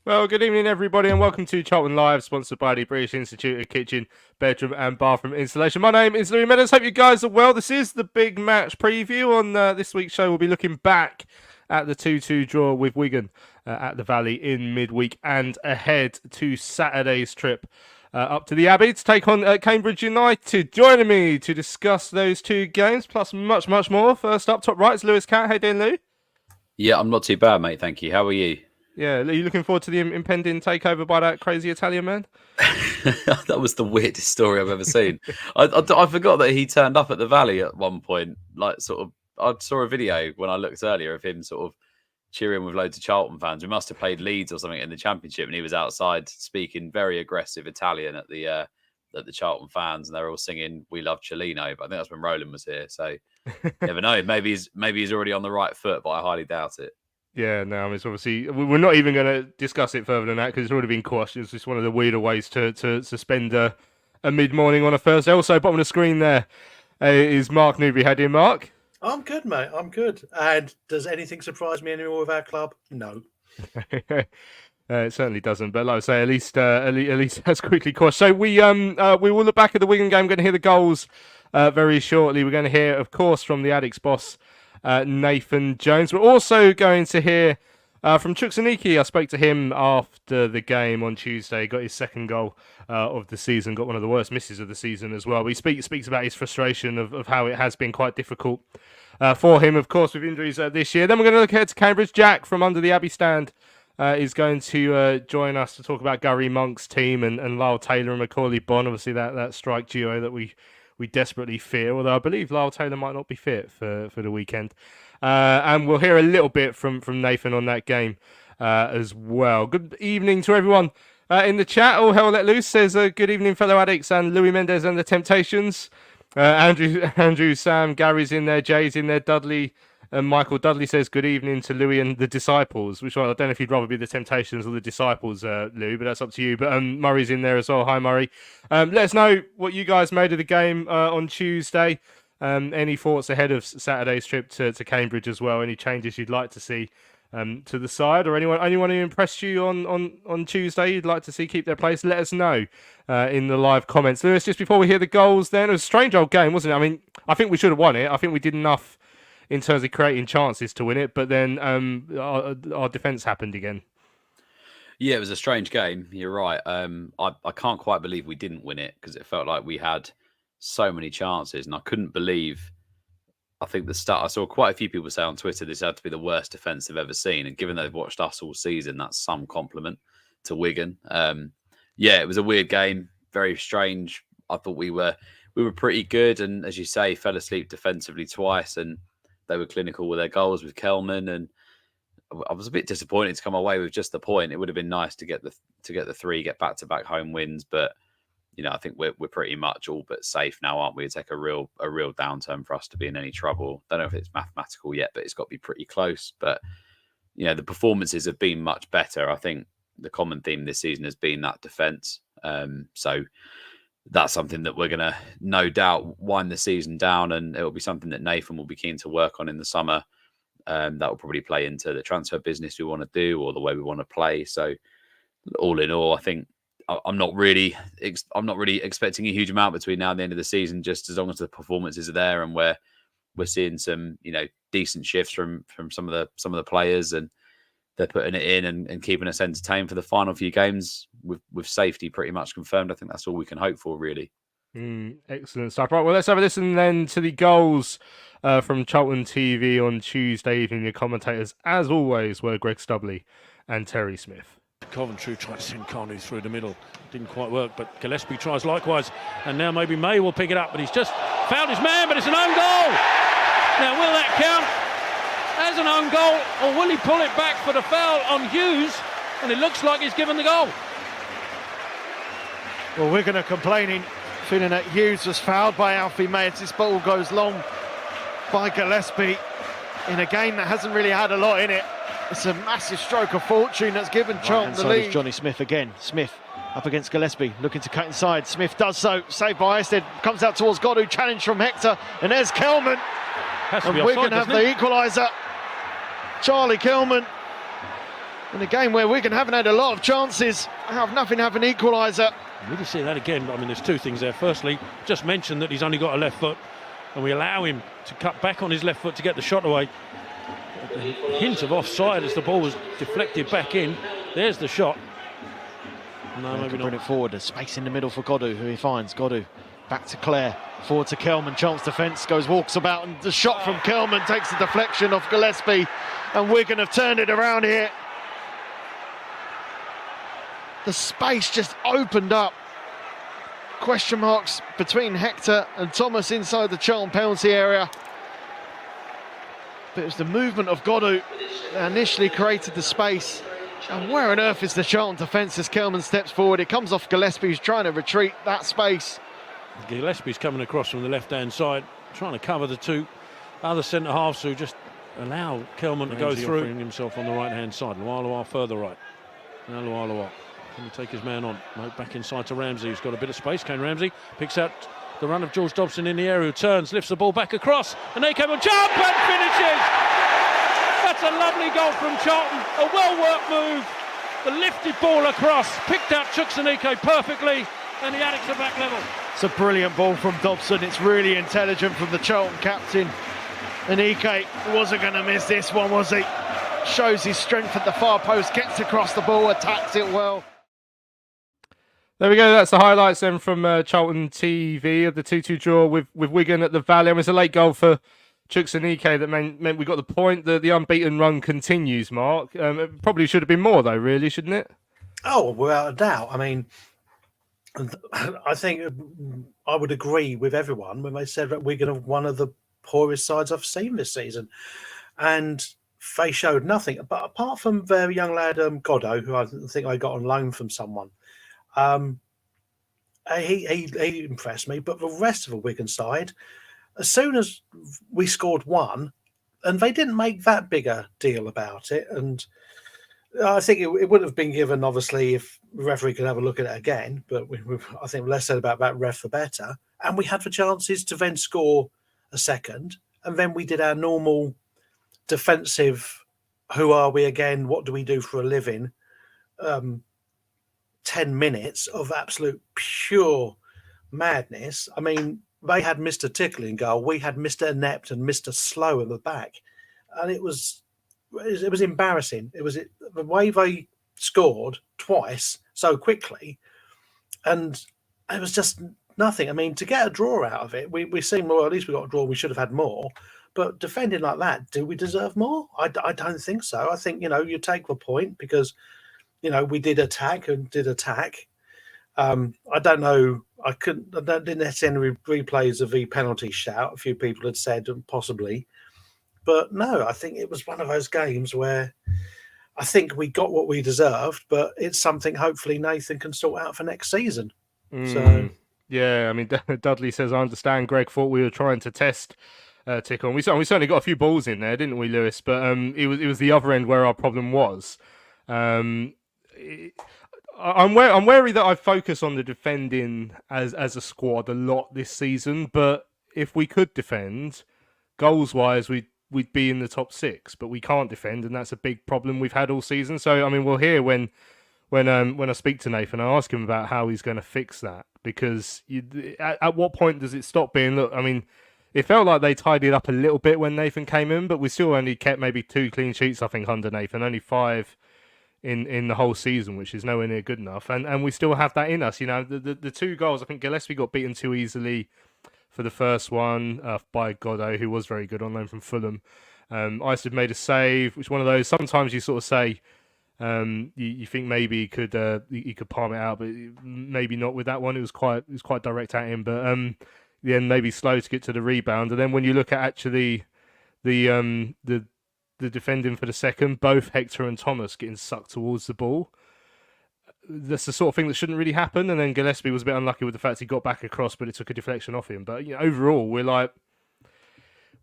Well, good evening, everybody, and welcome to Charlton Live, sponsored by the British Institute of Kitchen, Bedroom and Bathroom Installation. My name is Louis Meadows. Hope you guys are well. This is the big match preview. On this week's show, we'll be looking back at the 2-2 draw with Wigan at the Valley in midweek and ahead to Saturday's trip up to the Abbey to take on Cambridge United. Joining me to discuss those two games, plus much, much more. First up, top right, is Lewis Cat. How you doing, Lou? Yeah, I'm not too bad, mate. Thank you. How are you? Yeah, are you looking forward to the impending takeover by that crazy Italian man? That was the weirdest story I've ever seen. I forgot that he turned up at the Valley at one point. I saw a video when I looked earlier of him sort of cheering with loads of Charlton fans. We must have played Leeds or something in the Championship, and he was outside speaking very aggressive Italian at the Charlton fans, and they're all singing "We Love Cellino." But I think that's when Roland was here, so never know. Maybe he's already on the right foot, but I highly doubt it. Yeah, no, I mean, it's obviously, we're not even going to discuss it further than that because it's already been quashed. It's just one of the weirder ways to spend a mid-morning on a Thursday. Also, bottom of the screen there is Mark Newbury. How do you, Mark? I'm good, mate. I'm good. And does anything surprise me anymore with our club? No. It certainly doesn't. But like I say, at least that's quickly quashed. So we will look back at the Wigan game. We're going to hear the goals very shortly. We're going to hear, of course, from the Addicks boss, Nathan Jones. We're also going to hear from Chuks Aneke. I spoke to him after the game on Tuesday. Got his second goal of the season. Got one of the worst misses of the season as well. He speaks about his frustration of how it has been quite difficult for him, of course, with injuries this year. Then we're going to look ahead to Cambridge. Jack from Under The Abbey Stand is going to join us to talk about Garry Monk's team and Lyle Taylor and Macaulay Bonne. Obviously, that strike duo that we desperately fear, although I believe Lyle Taylor might not be fit for the weekend. And we'll hear a little bit from Nathan on that game as well. Good evening to everyone in the chat. All hell let loose says good evening, fellow addicts, and Louis Mendez and the Temptations. Andrew, Sam, Gary's in there, Jay's in there, Dudley, and Michael. Dudley says good evening to Louis and the Disciples, which I don't know if you'd rather be the Temptations or the Disciples, Lou, but that's up to you. But Murray's in there as well. Hi, Murray. Let us know what you guys made of the game on Tuesday. Any thoughts ahead of Saturday's trip to Cambridge as well? Any changes you'd like to see to the side, or anyone who impressed you on Tuesday you'd like to see keep their place? Let us know in the live comments. Lewis, just before we hear the goals, then it was a strange old game, wasn't it? I mean, I think we should have won it. I think we did enough in terms of creating chances to win it, but then our defence happened again. Yeah, it was a strange game. You're right. I can't quite believe we didn't win it because it felt like we had so many chances, and I couldn't believe. I think the start. I saw quite a few people say on Twitter this had to be the worst defence they've ever seen, and given they've watched us all season, that's some compliment to Wigan. Yeah, it was a weird game, very strange. I thought we were pretty good, and as you say, fell asleep defensively twice, and they were clinical with their goals with Kelman, and I was a bit disappointed to come away with just the point. It would have been nice to get the three, get back-to-back home wins, but you know, I think we're pretty much all but safe now, aren't we? It's like a real downturn for us to be in any trouble. Don't know if it's mathematical yet, but it's got to be pretty close. But you know, the performances have been much better. I think the common theme this season has been that defence. So that's something that we're going to no doubt wind the season down, and it will be something that Nathan will be keen to work on in the summer. That will probably play into the transfer business we want to do or the way we want to play. So all in all, I think I'm not really expecting a huge amount between now and the end of the season, just as long as the performances are there and we're seeing some, decent shifts from some of the players, and they're putting it in and keeping us entertained for the final few games with safety pretty much confirmed. I think that's all we can hope for, really. Excellent stuff. Right, well, let's have a listen then to the goals from Charlton TV on Tuesday evening. The commentators, as always, were Greg Stubley and Terry Smith. Coventry tried to send Carney through the middle. Didn't quite work, but Gillespie tries likewise. And now maybe May will pick it up, but he's just found his man, but it's an own goal. Now, will that count as an own goal, or will he pull it back for the foul on Hughes? And it looks like he's given the goal. Well, Wigan are complaining, feeling that Hughes was fouled by Alfie May as this ball goes long by Gillespie in a game that hasn't really had a lot in it. It's a massive stroke of fortune that's given Charlton the lead. Johnny Smith again. Smith up against Gillespie, looking to cut inside. Smith does so, saved by Isted, comes out towards Godu, challenge from Hector, and there's Kelman. And Wigan have the equaliser. Charlie Kelman. In a game where Wigan haven't had a lot of chances, have nothing, have an equaliser. We can see that again. I mean, there's two things there. Firstly, just mentioned that he's only got a left foot, and we allow him to cut back on his left foot to get the shot away. A hint of offside as the ball was deflected back in. There's the shot. No, maybe not. Bring it forward. There's space in the middle for Godu, who he finds. Godu back to Clare, forward to Kelman. Chance defence walks about, and the shot from Kelman takes the deflection off Gillespie, and Wigan have turned it around here. The space just opened up. Question marks between Hector and Thomas inside the Charlton penalty area. But it was the movement of Godu that initially created the space. And where on earth is the Charlton defence as Kelman steps forward? It comes off Gillespie, who's trying to retreat that space. Gillespie's coming across from the left-hand side, trying to cover the two other centre-halves who just allow Kelman to go through. Offering himself on the right-hand side. Lualua further right. Now Lualua can he take his man on? No, back inside to Ramsey, who's got a bit of space. Kane Ramsey picks out the run of George Dobson in the area, who turns, lifts the ball back across, and Aneke will jump and finishes! That's a lovely goal from Charlton, a well-worked move. The lifted ball across, picked out Chuks Aneke perfectly, and the Addicks are back level. It's a brilliant ball from Dobson. It's really intelligent from the Charlton captain. Aneke wasn't going to miss this one, was he? Shows his strength at the far post, gets across the ball, attacks it well. There we go. That's the highlights then from Charlton TV of the 2-2 draw with Wigan at the Valley. I mean, it's a late goal for Chuks Aneke that meant we got the point. The unbeaten run continues, Mark. It probably should have been more, though, really, shouldn't it? Oh, without a doubt. I mean, I think I would agree with everyone when they said that Wigan are one of the poorest sides I've seen this season. And they showed nothing. But apart from their young lad, Goddo, who I think I got on loan from someone, he impressed me. But the rest of the Wigan side, as soon as we scored one, and they didn't make that big a deal about it, and I think it would have been given, obviously, if the referee could have a look at it again. But I think less said about that ref, the better. And we had the chances to then score a second, and then we did our normal defensive, who are we again, what do we do for a living, 10 minutes of absolute pure madness. I mean, they had Mr. Tickle in goal, we had Mr. Inept and Mr. Slow at the back, and it was embarrassing. It was the way they scored twice so quickly, and it was just nothing. I mean, to get a draw out of it, we seem, well, at least we got a draw. We should have had more. But defending like that, do we deserve more? I don't think so. I think, you take the point because, we did attack. I don't know. I didn't see any replays of the penalty shout. A few people had said possibly. But no, I think it was one of those games where I think we got what we deserved, but it's something hopefully Nathan can sort out for next season. So yeah, I mean, Dudley says, I understand Greg thought we were trying to test Tickle. And we certainly got a few balls in there, didn't we, Lewis? But it was the other end where our problem was. I'm wary that I focus on the defending as a squad a lot this season, but if we could defend, goals-wise, we we'd be in the top 6, but we can't defend, and that's a big problem we've had all season. So I mean, we'll hear when I speak to Nathan, I ask him about how he's going to fix that, because at what point does it stop being, look, I mean, it felt like they tidied up a little bit when Nathan came in, but we still only kept maybe 2 clean sheets, I think, under Nathan, only 5 in the whole season, which is nowhere near good enough. And we still have that in us. You know, the 2 goals, I think Gillespie got beaten too easily for the first one by Godot, who was very good on loan from Fulham. Isid made a save, which one of those, sometimes you sort of say, you think maybe he could palm it out, but maybe not with that one. It was quite direct at him, but then maybe slow to get to the rebound. And then when you look at actually the defending for the second, both Hector and Thomas getting sucked towards the ball, that's the sort of thing that shouldn't really happen. And then Gillespie was a bit unlucky with the fact he got back across, but it took a deflection off him. But overall,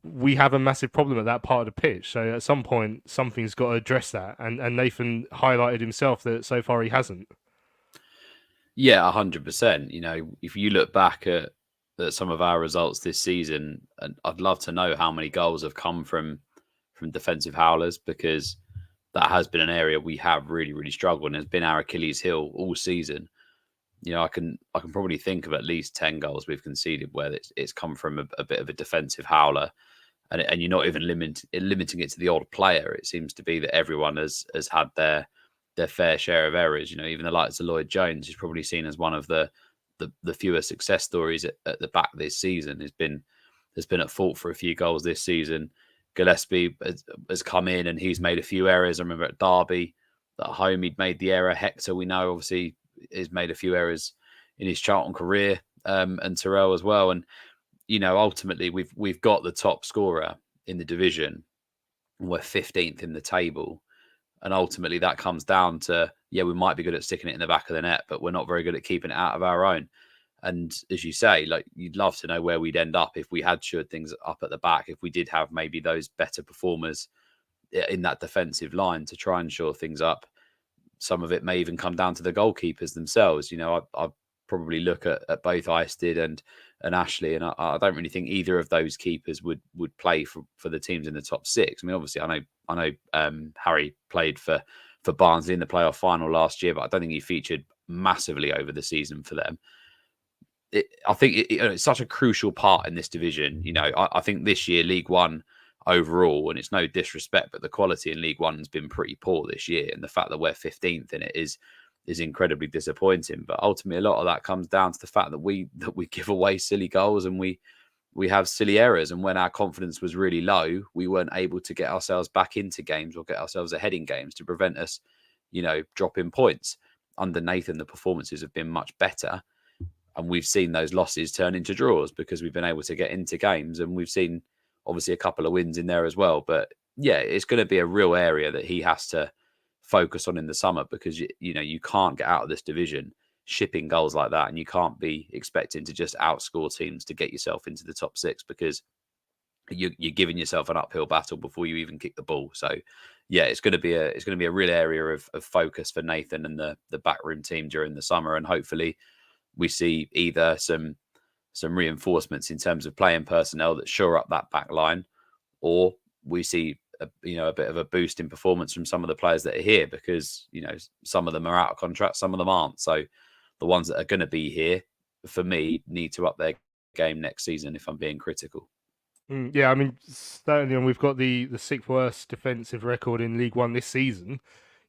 we have a massive problem at that part of the pitch. So at some point, something's got to address that. And Nathan highlighted himself that so far he hasn't. Yeah, 100%. If you look back at some of our results this season, and I'd love to know how many goals have come from defensive howlers, because that has been an area we have really, really struggled, and has been our Achilles heel all season. I can probably think of at least 10 goals we've conceded where it's come from a bit of a defensive howler, and you're not even limiting it to the odd player. It seems to be that everyone has had their fair share of errors. Even the likes of Lloyd Jones is probably seen as one of the fewer success stories at the back this season. Has been at fault for a few goals this season. Gillespie has come in and he's made a few errors. I remember at Derby, at home, he'd made the error. Hector, we know, obviously, has made a few errors in his Charlton career, and Terrell as well. And, ultimately, we've got the top scorer in the division. We're 15th in the table. And ultimately, that comes down to, we might be good at sticking it in the back of the net, but we're not very good at keeping it out of our own. And as you say, you'd love to know where we'd end up if we had shored things up at the back, if we did have maybe those better performers in that defensive line to try and shore things up. Some of it may even come down to the goalkeepers themselves. I probably look at both Isid and Ashley, and I don't really think either of those keepers would play for the teams in the top 6. I mean, obviously, I know Harry played for Barnsley in the playoff final last year, but I don't think he featured massively over the season for them. I think it's such a crucial part in this division. I think this year League One overall, and it's no disrespect, but the quality in League One has been pretty poor this year, and the fact that we're 15th in it is incredibly disappointing. But ultimately, a lot of that comes down to the fact that we give away silly goals and we have silly errors. And when our confidence was really low, we weren't able to get ourselves back into games or get ourselves ahead in games to prevent us, dropping points. Under Nathan, the performances have been much better. And we've seen those losses turn into draws because we've been able to get into games, and we've seen obviously a couple of wins in there as well. But it's going to be a real area that he has to focus on in the summer, because you can't get out of this division shipping goals like that, and you can't be expecting to just outscore teams to get yourself into the top 6, because you're giving yourself an uphill battle before you even kick the ball. So it's going to be a real area of focus for Nathan and the backroom team during the summer, and hopefully we see either some reinforcements in terms of playing personnel that shore up that back line, or we see a bit of a boost in performance from some of the players that are here, because some of them are out of contract, some of them aren't. So the ones that are going to be here, for me, need to up their game next season, if I'm being critical. Yeah, I mean, certainly, and we've got the 6th worst defensive record in League One this season.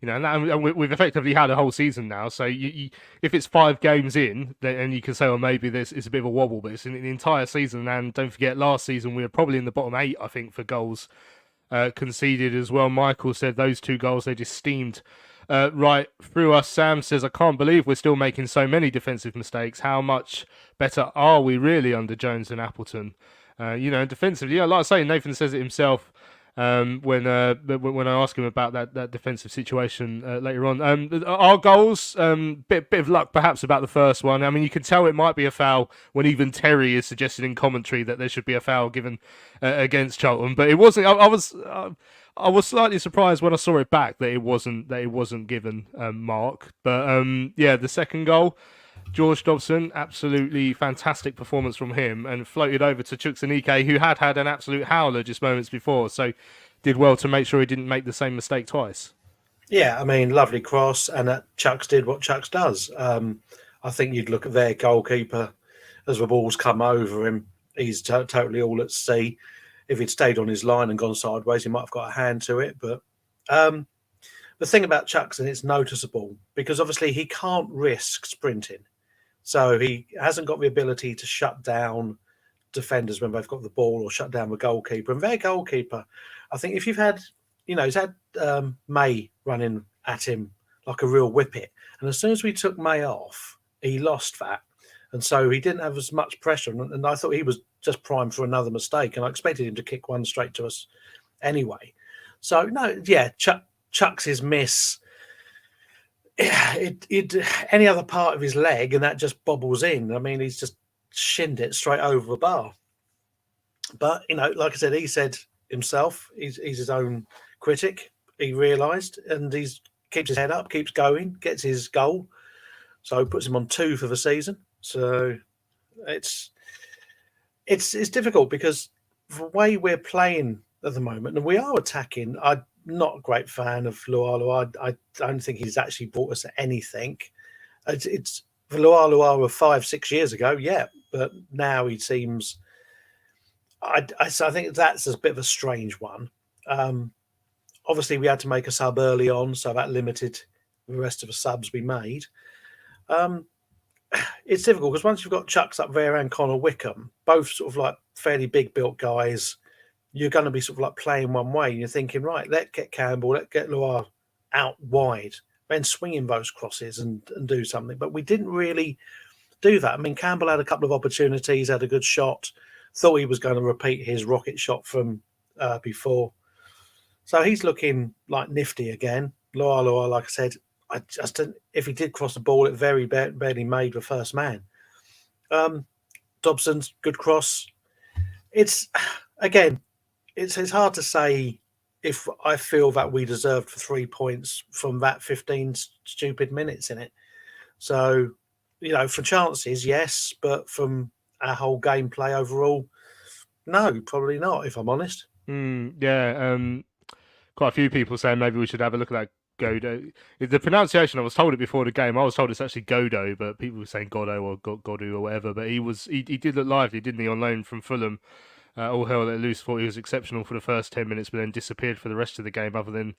And we've effectively had a whole season now. So if it's 5 games in, then you can say, maybe it's a bit of a wobble, but it's in the entire season. And don't forget, last season we were probably in the bottom 8, I think, for goals conceded as well. Michael said those 2 goals, they just steamed right through us. Sam says, I can't believe we're still making so many defensive mistakes. How much better are we really under Jones and Appleton? Defensively, like I say, Nathan says it himself. When I ask him about that defensive situation later on, our goals, bit of luck perhaps about the first one. I mean, you can tell it might be a foul when even Terry is suggesting in commentary that there should be a foul given against Charlton, but it wasn't. I was slightly surprised when I saw it back that it wasn't given, Mark. But the second goal. George Dobson, absolutely fantastic performance from him, and floated over to Chuks Aneke, who had an absolute howler just moments before, so did well to make sure he didn't make the same mistake twice. Yeah, I mean, lovely cross, and Chuks did what Chuks does. I think you'd look at their goalkeeper as the ball's come over him. He's totally all at sea. If he'd stayed on his line and gone sideways, he might have got a hand to it. But the thing about Chuks, and it's noticeable, because obviously he can't risk sprinting. So he hasn't got the ability to shut down defenders when they've got the ball or shut down the goalkeeper. And their goalkeeper, I think if you've had, he's had May running at him like a real whippet. And as soon as we took May off, he lost that. And so he didn't have as much pressure. And I thought he was just primed for another mistake. And I expected him to kick one straight to us anyway. So, no, yeah, Chuks' miss, any other part of his leg and that just bobbles in. I mean, he's just shinned it straight over the bar. But, like I said, he said himself, he's his own critic. He realised, and he keeps his head up, keeps going, gets his goal. So puts him on 2 for the season. So it's difficult because the way we're playing at the moment, and we are attacking, I'm not a great fan of Lualua. I don't think he's actually brought us anything. It's Lualua of 5-6 years ago, yeah, but now he seems. I think that's a bit of a strange one. Obviously, we had to make a sub early on, so that limited the rest of the subs we made. It's difficult because once you've got Chuks up there and Connor Wickham, both sort of like fairly big built guys, you're going to be sort of like playing one way. And you're thinking, right, let's get Campbell, let's get Loire out wide, then swinging those crosses and do something. But we didn't really do that. I mean, Campbell had a couple of opportunities, had a good shot, thought he was going to repeat his rocket shot from before. So he's looking like nifty again. Loire, like I said, I just didn't, if he did cross the ball, it very barely made the first man. Dobson's good cross. It's hard to say if I feel that we deserved 3 points from that 15 stupid minutes in it. So, for chances, yes, but from our whole gameplay overall, no, probably not, if I'm honest. Quite a few people saying maybe we should have a look at that Godo. The pronunciation, I was told it before the game. I was told it's actually Godo, but people were saying Godo or Godu or whatever. But he did look lively, didn't he, on loan from Fulham? All hell let loose. Thought he was exceptional for the first 10 minutes, but then disappeared for the rest of the game, other than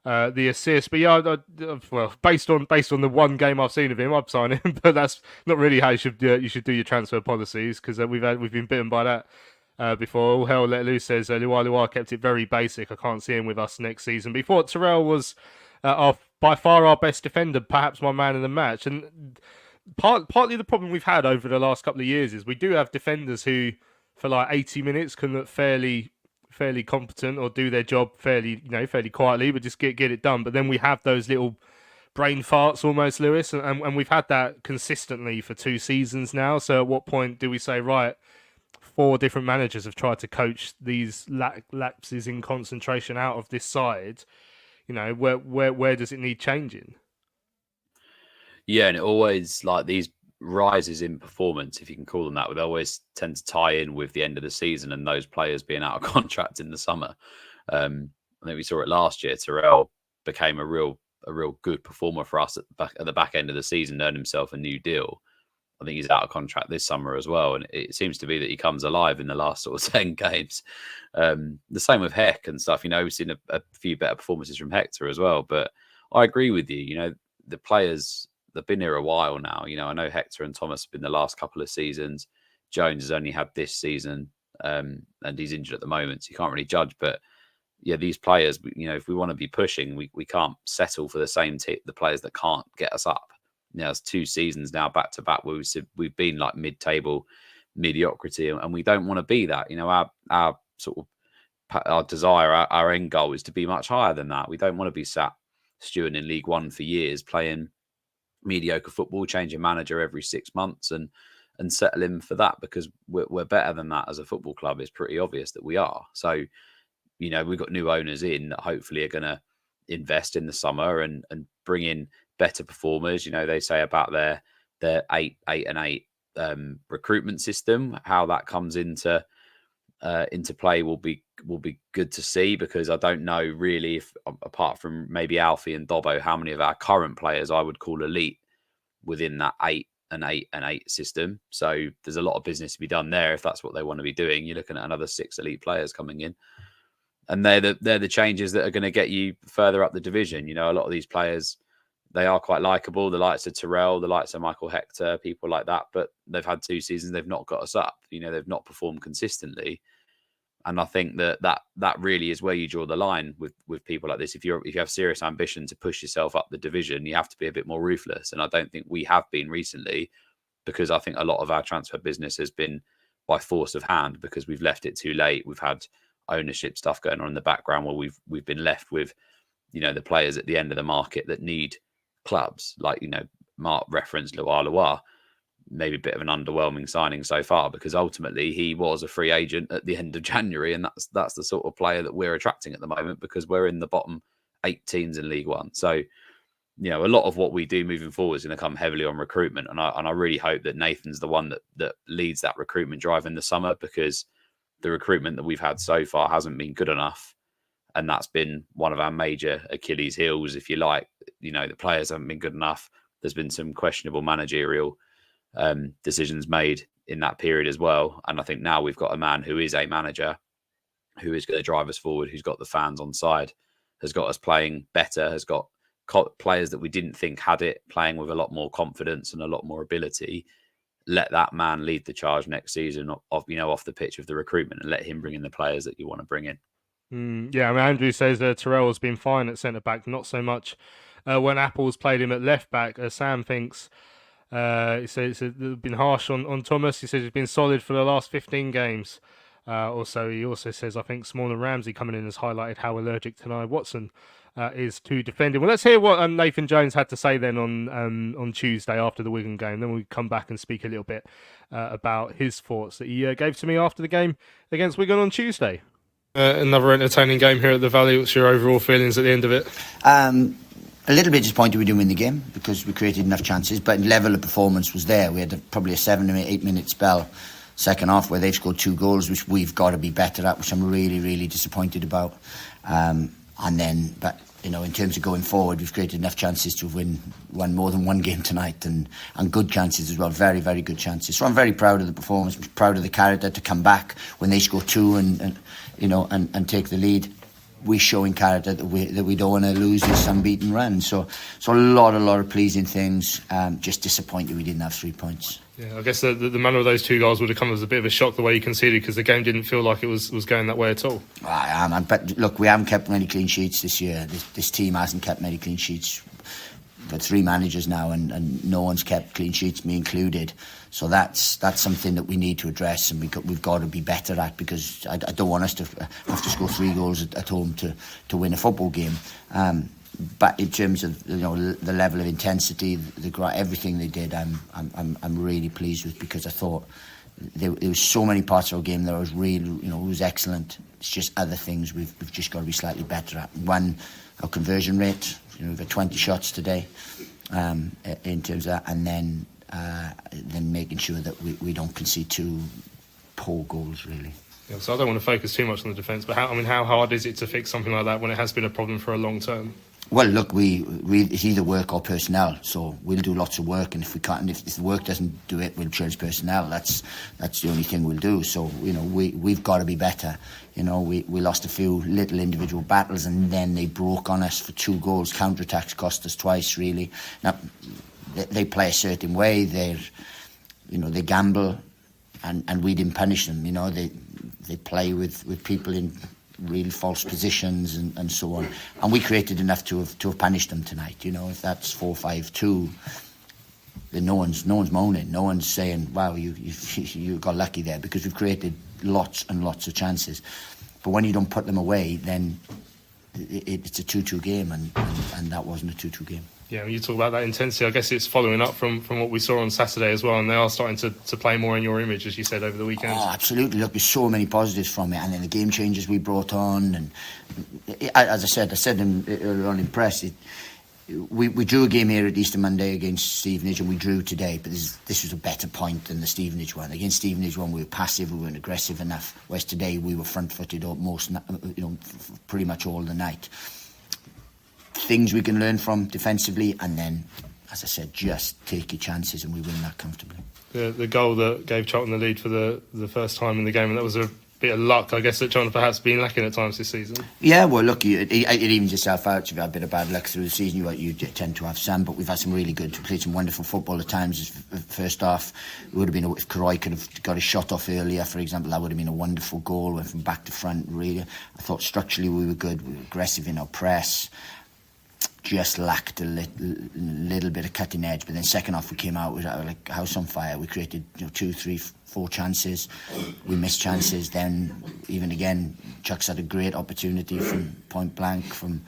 the assist. But yeah, well, based on the one game I've seen of him, I'd sign him. But that's not really how you should do your transfer policies, because we've been bitten by that. Before. All hell let loose says Luai kept it very basic. I can't see him with us next season. Before, Terrell was by far our best defender, perhaps my man in the match. And partly the problem we've had over the last couple of years is we do have defenders who, for like 80 minutes, can look fairly competent or do their job fairly quietly, but just get it done. But then we have those little brain farts almost, Lewis, and we've had that consistently for 2 seasons now. So at what point do we say, right, 4 different managers have tried to coach these lapses in concentration out of this side? Where does it need changing? Yeah, and it always, like, these rises in performance, if you can call them that, would always tend to tie in with the end of the season and those players being out of contract in the summer. I think we saw it last year. Terrell became a real good performer for us at the back end of the season, earned himself a new deal. I think he's out of contract this summer as well. And it seems to be that he comes alive in the last sort of 10 games. The same with Heck and stuff. We've seen a few better performances from Hector as well. But I agree with you. The players, they've been here a while now. I know Hector and Thomas have been the last couple of seasons. Jones has only had this season, and he's injured at the moment, so you can't really judge. But yeah, these players, if we want to be pushing, we can't settle for the same the players that can't get us up. It's 2 seasons now back to back where we've been like mid-table mediocrity, and we don't want to be that. Our sort of our desire, our end goal is to be much higher than that. We don't want to be sat stewing in League One for years, playing mediocre football, changing manager every 6 months, and settling for that, because we're better than that as a football club. It's pretty obvious that we are. So, we've got new owners in that hopefully are going to invest in the summer and bring in better performers. They say about their their 8-8 recruitment system. How that comes into play will be good to see, because I don't know really if, apart from maybe Alfie and Dobbo, how many of our current players I would call elite within that 8-8 system. So there's a lot of business to be done there if that's what they want to be doing. You're looking at another 6 elite players coming in, and they're the changes that are going to get you further up the division. You know, a lot of these players, they are quite likable. The likes of Terrell, the likes of Michael Hector, people like that. But they've had 2 seasons, they've not got us up. You know, they've not performed consistently. And I think that really is where you draw the line with people like this. If you have serious ambition to push yourself up the division, you have to be a bit more ruthless. And I don't think we have been recently, because I think a lot of our transfer business has been by force of hand, because we've left it too late. We've had ownership stuff going on in the background where we've been left with, you know, the players at the end of the market that need clubs, like, you know, Mark referenced Lualua, maybe a bit of an underwhelming signing so far, because ultimately he was a free agent at the end of January, and that's the sort of player that we're attracting at the moment, because we're in the bottom 8 teams in League One. So, you know, a lot of what we do moving forward is going to come heavily on recruitment, and I really hope that Nathan's the one that leads that recruitment drive in the summer, because the recruitment that we've had so far hasn't been good enough. And that's been one of our major Achilles heels, if you like. You know, the players haven't been good enough. There's been some questionable managerial decisions made in that period as well. And I think now we've got a man who is a manager, who is going to drive us forward, who's got the fans on side, has got us playing better, has got players that we didn't think had it, playing with a lot more confidence and a lot more ability. Let that man lead the charge next season off the pitch of the recruitment, and let him bring in the players that you want to bring in. Yeah, I mean, Andrew says Terrell has been fine at centre-back, not so much when Apple's played him at left-back. Sam thinks, he says it's been harsh on Thomas. He says he's been solid for the last 15 games. He also says, I think Small and Ramsey coming in has highlighted how allergic Tanai Watson is to defending. Well, let's hear what Nathan Jones had to say then on Tuesday after the Wigan game. Then we'll come back and speak a little bit about his thoughts that he gave to me after the game against Wigan on Tuesday. Another entertaining game here at the Valley. What's your overall feelings at the end of it? A little bit disappointed we didn't win the game, because we created enough chances, but level of performance was there. We had probably a 7 or 8 minute spell second half where they've scored 2 goals, which we've got to be better at, which I'm really, really disappointed about. But you know, in terms of going forward, we've created enough chances to won more than one game tonight, and good chances as well, very, very good chances. So I'm very proud of the performance, proud of the character to come back when they score 2 and take the lead. We're showing character that we don't want to lose this unbeaten run. So a lot of pleasing things. Just disappointed we didn't have 3 points. Yeah, I guess the manner of those 2 goals would have come as a bit of a shock the way you conceded, because the game didn't feel like it was going that way at all. But look, we haven't kept many clean sheets this year. This team hasn't kept many clean sheets for 3 managers now, and no one's kept clean sheets, me included. So that's something that we need to address, and we've got to be better at, because I don't want us to have to score 3 goals at home to win a football game. But in terms of the level of intensity, everything they did, I'm really pleased with, because I thought there was so many parts of our game that was really, it was excellent. It's just other things we've just got to be slightly better at. One, our conversion rate. We've had 20 shots today in terms of that, and then making sure that we don't concede 2 poor goals, really. Yeah, so I don't want to focus too much on the defence, but how hard is it to fix something like that when it has been a problem for a long term? Well, look, it's either work or personnel. So we'll do lots of work, and if we can't, if the work doesn't do it, we'll change personnel. That's the only thing we'll do. So we've got to be better. We lost a few little individual battles, and then they broke on us for 2 goals. Counter-attacks cost us twice, really. Now they play a certain way. They gamble, and we didn't punish them. They play with people in real false positions and so on, and we created enough to have punished them tonight. If that's 4-5-2, then no one's moaning, no one's saying, wow, you got lucky there, because we've created lots and lots of chances. But when you don't put them away, then it's a 2-2 game, and that wasn't a 2-2 game. Yeah, when you talk about that intensity, I guess it's following up from what we saw on Saturday as well, and they are starting to play more in your image, as you said, over the weekend. Oh, absolutely. Look, there's so many positives from it, and then the game changes we brought on, and as I said earlier on in press, we drew a game here at Easter Monday against Stevenage, and we drew today, but this was a better point than the Stevenage one. Against Stevenage one, we were passive, we weren't aggressive enough, whereas today we were front-footed pretty much all the night. Things we can learn from defensively, and then, as I said, just take your chances and we win that comfortably. The goal that gave Charlton the lead for the first time in the game, and that was a bit of luck, I guess, that Charlton perhaps been lacking at times this season. Yeah, well, look, it evens yourself out. If you've had a bit of bad luck through the season, you tend to have some, but we've had some really good, played some wonderful football at times. First half, it would have been, if Karoy could have got a shot off earlier, for example, that would have been a wonderful goal, went from back to front, really. I thought structurally we were good, we were aggressive in our press, just lacked a little bit of cutting edge. But then second half we came out with like house on fire. We created 2, 3, 4 chances. We missed chances. Then even again, Chuks had a great opportunity from point blank, from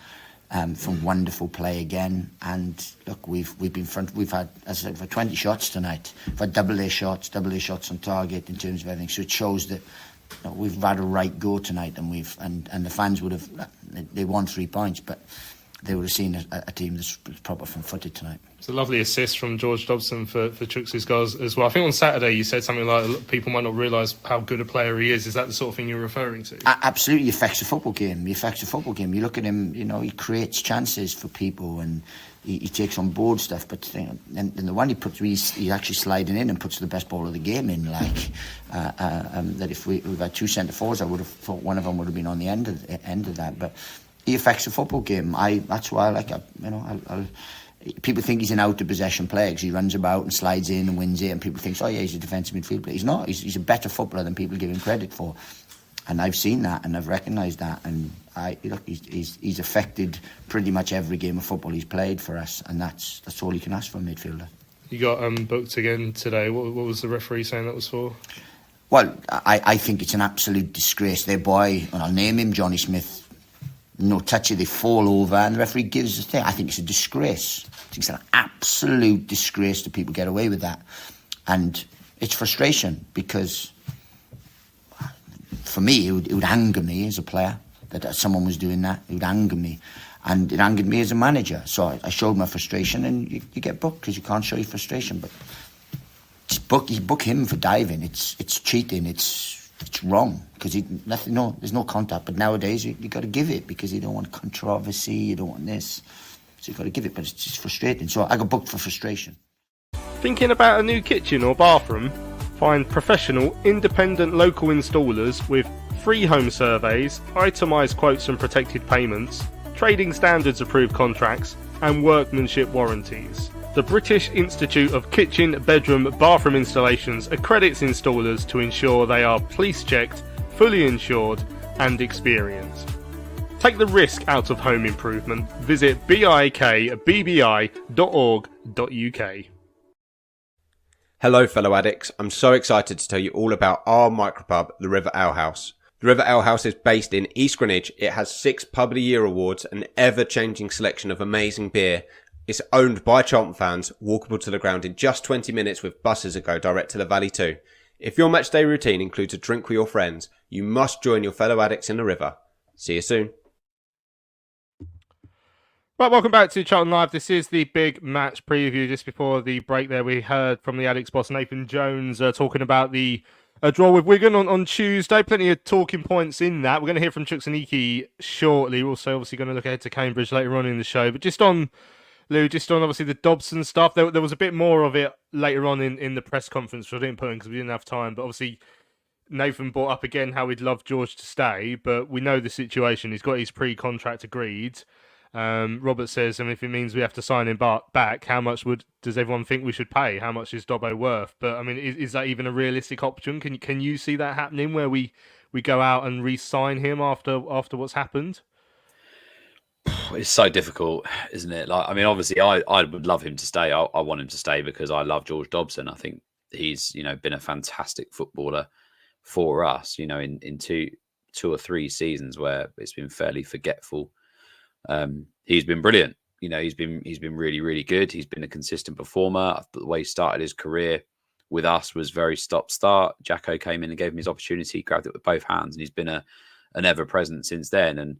wonderful play again. And look, we've been front. We've had, as I said, for 20 shots tonight. We've had double A shots on target in terms of everything. So it shows that we've had a right go tonight, and the fans would have, they won 3 points, but they would have seen a team that's proper front-footed tonight. It's a lovely assist from George Dobson for Chuks' goals as well. I think on Saturday you said something like people might not realise how good a player he is. Is that the sort of thing you're referring to? Absolutely, he affects the football game. You look at him, he creates chances for people and he takes on board stuff. But and the one he puts, he's actually sliding in and puts the best ball of the game in. That if we've had 2 centre forwards, I would have thought one of them would have been on the end of that. But he affects the football game. That's why I like it. People think he's an out-of-possession player because he runs about and slides in and wins it, and people think, oh yeah, he's a defensive midfield player. He's not. He's a better footballer than people give him credit for. And I've seen that and I've recognised that. And he's affected pretty much every game of football he's played for us, and that's all you can ask from a midfielder. You got booked again today. What was the referee saying that was for? Well, I think it's an absolute disgrace. Their boy, and I'll name him, Johnny Smith, no touch it, they fall over, and the referee gives the thing. I think it's a disgrace. I think it's an absolute disgrace that people get away with that. And it's frustration because, for me, it would anger me as a player that someone was doing that. It would anger me. And it angered me as a manager. So I showed my frustration, and you get booked because you can't show your frustration. But you book him for diving. It's cheating. It's wrong because there's no contact. But nowadays you got to give it because you don't want controversy, you don't want this, so you got to give it. But it's just frustrating. So I got booked for frustration. Thinking about a new kitchen or bathroom? Find professional, independent local installers with free home surveys, itemised quotes and protected payments, trading standards approved contracts, and workmanship warranties. The British Institute of Kitchen, Bedroom, Bathroom Installations accredits installers to ensure they are police-checked, fully insured and experienced. Take the risk out of home improvement. Visit bikbbi.org.uk. Hello fellow addicts, I'm so excited to tell you all about our micropub, the River Ale House. The River Ale House is based in East Greenwich. It has 6 Pub of the Year awards, an ever-changing selection of amazing beer. It's owned by Charlton fans, walkable to the ground in just 20 minutes with buses that go direct to the Valley too. If your matchday routine includes a drink with your friends, you must join your fellow addicts in the River. See you soon. Right, welcome back to Charlton Live. This is the big match preview. Just before the break there, we heard from the Addicks boss, Nathan Jones, talking about the draw with Wigan on Tuesday. Plenty of talking points in that. We're going to hear from Chuks Aneke shortly. We're also obviously going to look ahead to Cambridge later on in the show. But just on, Lou, obviously the Dobson stuff, there was a bit more of it later on in the press conference, which I didn't put in because we didn't have time. But obviously Nathan brought up again how he'd love George to stay, but we know the situation. He's got his pre-contract agreed. Robert says, if it means we have to sign him back, how much does everyone think we should pay? How much is Dobbo worth? But is that even a realistic option? Can you see that happening where we go out and re-sign him after what's happened? It's so difficult, isn't it? Obviously, I would love him to stay. I want him to stay because I love George Dobson. I think he's been a fantastic footballer for us. In two or three seasons where it's been fairly forgetful. He's been brilliant. He's been really, really good. He's been a consistent performer. The way he started his career with us was very stop-start. Jacko came in and gave him his opportunity, grabbed it with both hands, and he's been an ever-present since then. And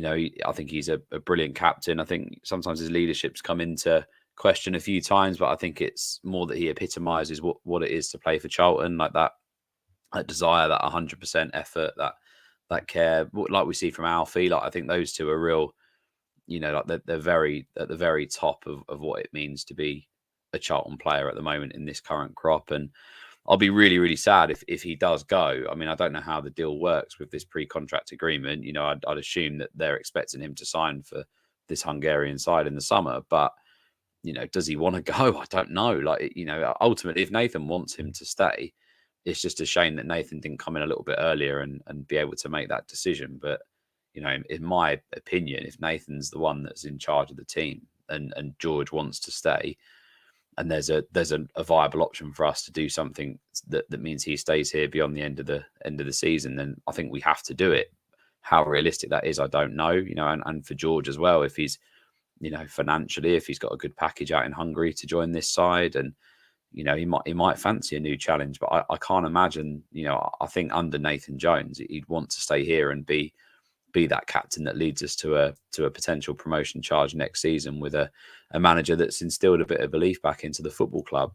I think he's a brilliant captain. I think sometimes his leadership's come into question a few times, but I think it's more that he epitomises what it is to play for Charlton, like that desire, that 100% effort, that care, like we see from Alfie. Like I think those two are real, like they're very at the very top of what it means to be a Charlton player at the moment in this current crop. And I'll be really, really sad if he does go. I mean, I don't know how the deal works with this pre-contract agreement. I'd assume that they're expecting him to sign for this Hungarian side in the summer, but does he want to go? I don't know. Like, ultimately, if Nathan wants him to stay, it's just a shame that Nathan didn't come in a little bit earlier and be able to make that decision. But, in my opinion, if Nathan's the one that's in charge of the team and George wants to stay, and there's a viable option for us to do something that means he stays here beyond the end of the season, then I think we have to do it. How realistic that is, I don't know. And for George as well, if he's financially, if he's got a good package out in Hungary to join this side, and he might fancy a new challenge. But I can't imagine. I think under Nathan Jones, he'd want to stay here and be that captain that leads us to a potential promotion charge next season with a manager that's instilled a bit of belief back into the football club.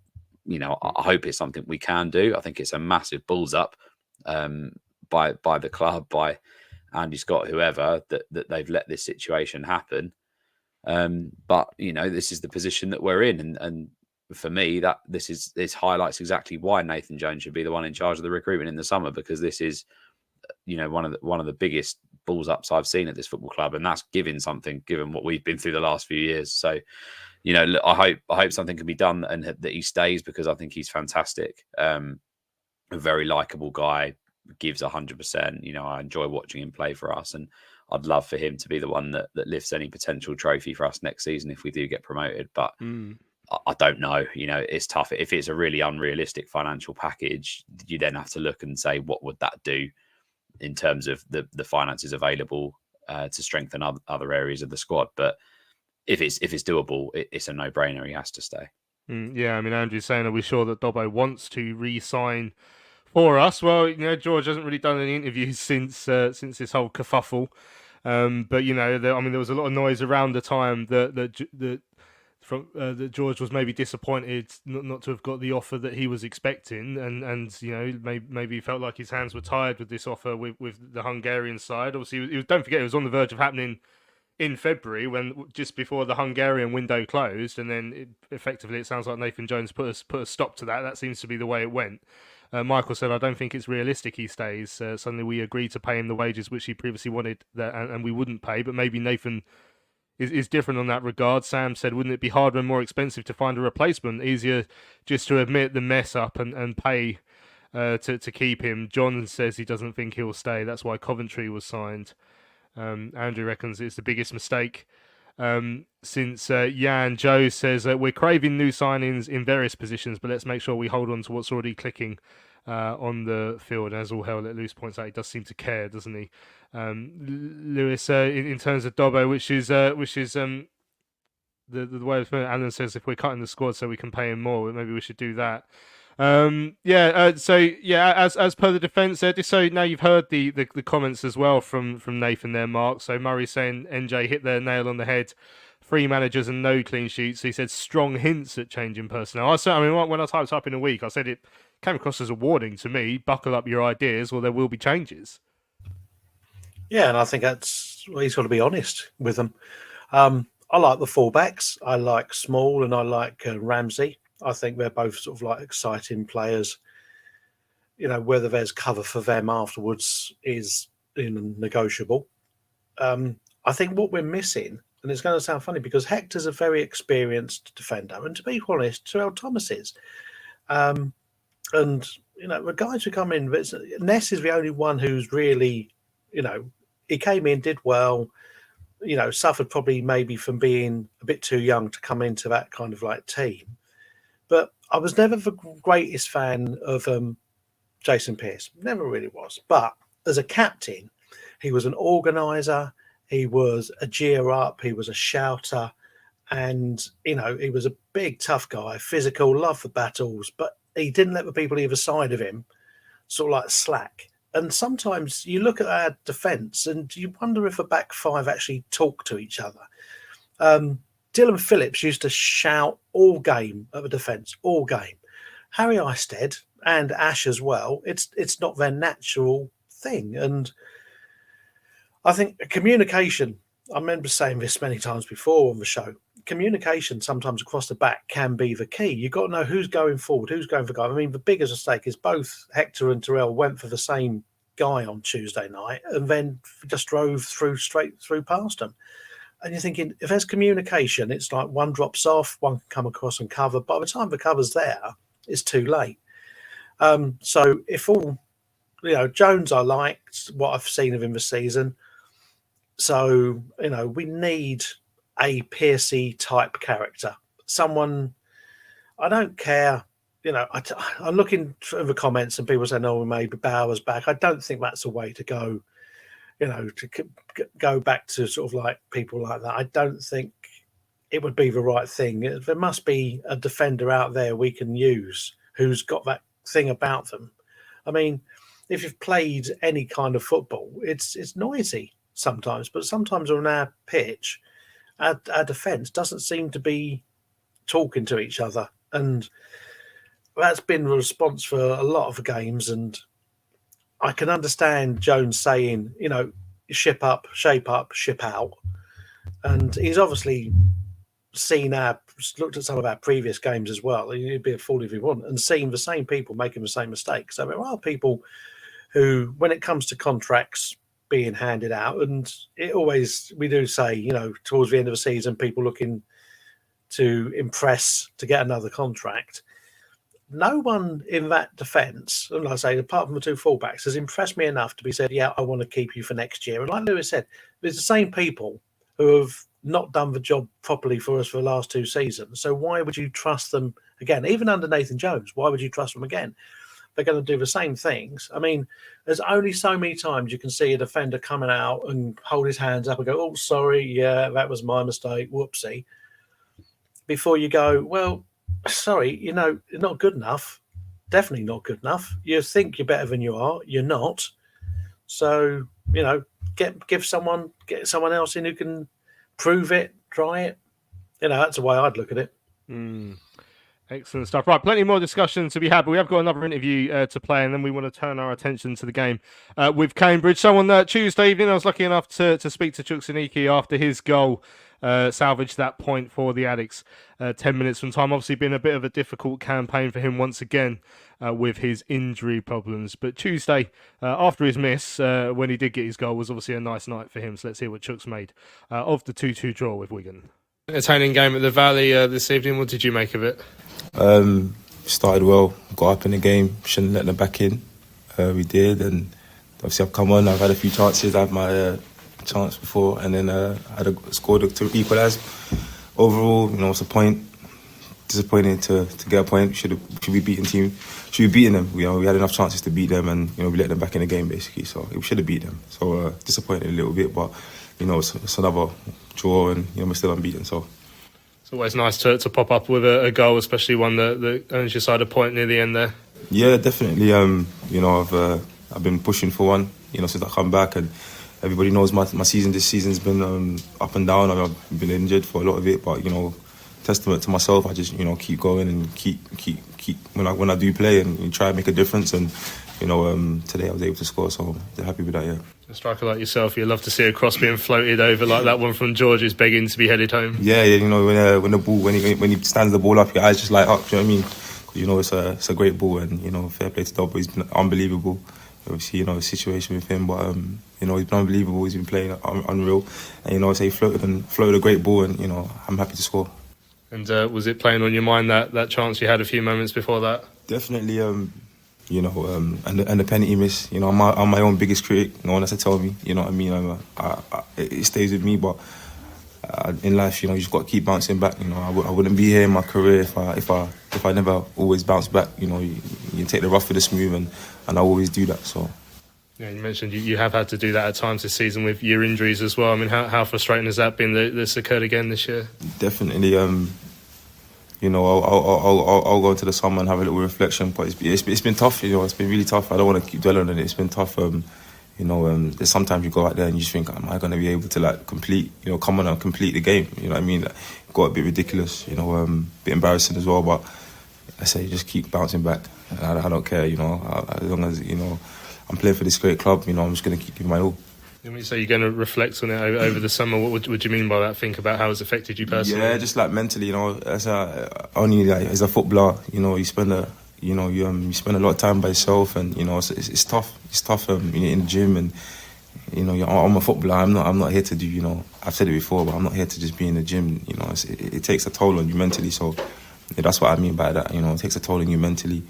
I hope it's something we can do. I think it's a massive balls up by the club, by Andy Scott, whoever, that they've let this situation happen. But this is the position that we're in, and for me, that this highlights exactly why Nathan Jones should be the one in charge of the recruitment in the summer, because this is one of the biggest balls ups I've seen at this football club, and that's giving something, given what we've been through the last few years. So I hope something can be done and that he stays, because I think he's fantastic. A very likable guy, gives 100%. I enjoy watching him play for us, and I'd love for him to be the one that lifts any potential trophy for us next season if we do get promoted. But I don't know. It's tough. If it's a really unrealistic financial package, you then have to look and say, what would that do in terms of the finances available to strengthen other areas of the squad? But if it's doable, it's a no-brainer. He has to stay. Yeah, I mean, Andrew's saying, are we sure that Dobbo wants to re-sign for us? Well, George hasn't really done any interviews since this whole kerfuffle. But there was a lot of noise around the time that George was maybe disappointed not to have got the offer that he was expecting, and maybe he felt like his hands were tied with this offer with the Hungarian side. Obviously, don't forget, it was on the verge of happening in February, when just before the Hungarian window closed, and then effectively it sounds like Nathan Jones put a stop to that. That seems to be the way it went. Michael said, I don't think it's realistic he stays. Suddenly we agreed to pay him the wages which he previously wanted, and we wouldn't pay, but maybe Nathan is different on that regard. Sam said, wouldn't it be harder and more expensive to find a replacement? Easier just to admit the mess up and pay to keep him. John says he doesn't think he'll stay. That's why Coventry was signed. Andrew reckons it's the biggest mistake since Jan. Joe says, we're craving new signings in various positions, but let's make sure we hold on to what's already clicking on the field. As all hell let loose points out, he does seem to care, doesn't he? Lewis, in terms of Dobbo, which is the way of putting it, Alan says, if we're cutting the squad so we can pay him more, maybe we should do that. As per the defence there, just so now you've heard the comments as well from Nathan there, Mark. So Murray saying NJ hit the nail on the head. 3 managers and no clean sheets. So he said strong hints at changing personnel. When I typed up in a week, I said it came across as a warning to me. Buckle up your ideas, or there will be changes. Yeah, and I think he's got to be honest with them. I like the fullbacks. I like Small and I like Ramsey. I think they're both sort of like exciting players. Whether there's cover for them afterwards is negotiable. I think what we're missing, and it's going to sound funny because Hector's a very experienced defender, and to be honest, Terrell Thomas is. And the guys who come in, Ness is the only one who's really, he came in, did well, suffered probably maybe from being a bit too young to come into that kind of like team. But I was never the greatest fan of Jason Pearce. Never really was. But as a captain, he was an organiser. He was a cheer up. He was a shouter. And, he was a big, tough guy, physical, loved the battles. But he didn't let the people either side of him sort of like slack. And sometimes you look at our defence and you wonder if a back five actually talk to each other. Dylan Phillips used to shout all game at the defence, all game. Harry Isted and Ash as well, it's not their natural thing. And I think communication, I remember saying this many times before on the show, communication sometimes across the back can be the key. You've got to know who's going forward, who's going for guy. I mean, the biggest mistake is both Hector and Terrell went for the same guy on Tuesday night and then just drove straight through past them. And you're thinking, if there's communication, it's like one drops off, one can come across and cover. By the time the cover's there, it's too late. So if all, Jones, I liked what I've seen of him this season. So, we need a Piercy type character. Someone, I don't care, I'm looking through the comments and people saying, oh, maybe Bauer's back. I don't think that's a way to go, to go back to sort of like people like that. I don't think it would be the right thing. There must be a defender out there we can use who's got that thing about them. I mean, if you've played any kind of football, it's noisy sometimes, but sometimes on our pitch, our defence doesn't seem to be talking to each other. And that's been the response for a lot of the games. And I can understand Jones saying, ship up, shape up, ship out. And he's obviously looked at some of our previous games as well. He'd be a fool if he wouldn't, and seen the same people making the same mistakes. So there are people who, when it comes to contracts being handed out, and we do say, towards the end of the season, people looking to impress to get another contract. No one in that defence, and like I say, apart from the two fullbacks, has impressed me enough to be said, yeah, I want to keep you for next year. And like Lewis said, it's the same people who have not done the job properly for us for the last two seasons. So why would you trust them again? Even under Nathan Jones, why would you trust them again? They're going to do the same things. I mean, there's only so many times you can see a defender coming out and hold his hands up and go, oh, sorry, yeah, that was my mistake, whoopsie. Before you go, well, sorry, you're not good enough. Definitely not good enough. You think you're better than you are. You're not. So, get someone else in who can prove it, try it. That's the way I'd look at it. Excellent stuff. Right, plenty more discussion to be had, but we have got another interview to play, and then we want to turn our attention to the game with Cambridge. So on Tuesday evening, I was lucky enough to speak to Chuks Aneke after his goal salvaged that point for the Addicks 10 minutes from time. Obviously been a bit of a difficult campaign for him once again with his injury problems. But Tuesday, after his miss, when he did get his goal, was obviously a nice night for him. So let's hear what Chuks made of the 2-2 draw with Wigan. Entertaining game at the Valley this evening. What did you make of it? Started well, got up in the game, shouldn't let them back in. We did, and obviously I've come on, I've had a few chances, I had my chance before, and then I had scored to equalise. Overall, it's a point. Disappointing to get a point. Should be beating them. We had enough chances to beat them, and we let them back in the game basically. So we should have beat them. So disappointed a little bit, but it's another draw, and we're still unbeaten. So it's always nice to pop up with a goal, especially one that earns your side a point near the end there. Yeah, definitely. I've been pushing for one. Since I come back, and everybody knows my season. This season's been up and down. I've been injured for a lot of it, but testament to myself. I just keep going and keep when I do play and try and make a difference. And today I was able to score, so they're happy with that. Yeah. A striker like yourself, you love to see a cross being floated over like that one from George is begging to be headed home. Yeah. When the ball when he stands the ball up, your eyes just light up. Do you know what I mean? It's a great ball, and fair play to Dobson. He's been unbelievable. Obviously, the situation with him, but he's been unbelievable. He's been playing unreal, and so he floated a great ball, and I'm happy to score. And was it playing on your mind that chance you had a few moments before that? Definitely, and the penalty miss. I'm my own biggest critic. No one has to tell me. You know what I mean? It stays with me, but in life, you just got to keep bouncing back. I wouldn't be here in my career if I never always bounce back. You take the rough with the smooth, and I always do that. So. Yeah, you mentioned you have had to do that at times this season with your injuries as well. I mean, how frustrating has that been that this occurred again this year? Definitely. you know, I'll go into the summer and have a little reflection. But it's been tough, you know. It's been really tough. I don't want to keep dwelling on it. It's been tough. You know, there's sometimes you go out there and you just think, am I going to be able to like complete, you know, come on and complete the game? You know what I mean? Like, it got a bit ridiculous, you know, a bit embarrassing as well. But I say just keep bouncing back. I don't care, you know, as long as, you know, I'm playing for this great club, you know, I'm just going to keep giving my all. When you say you're going to reflect on it over the summer, what do you mean by that? Think about how it's affected you personally? Yeah, just like mentally, you know, as a footballer, you know, you spend a lot of time by yourself, and you know, it's tough. It's tough in the gym, and you know, I'm a footballer. I'm not here to do, you know, I've said it before, but I'm not here to just be in the gym. You know, it takes a toll on you mentally. So yeah, that's what I mean by that. You know, it takes a toll on you mentally.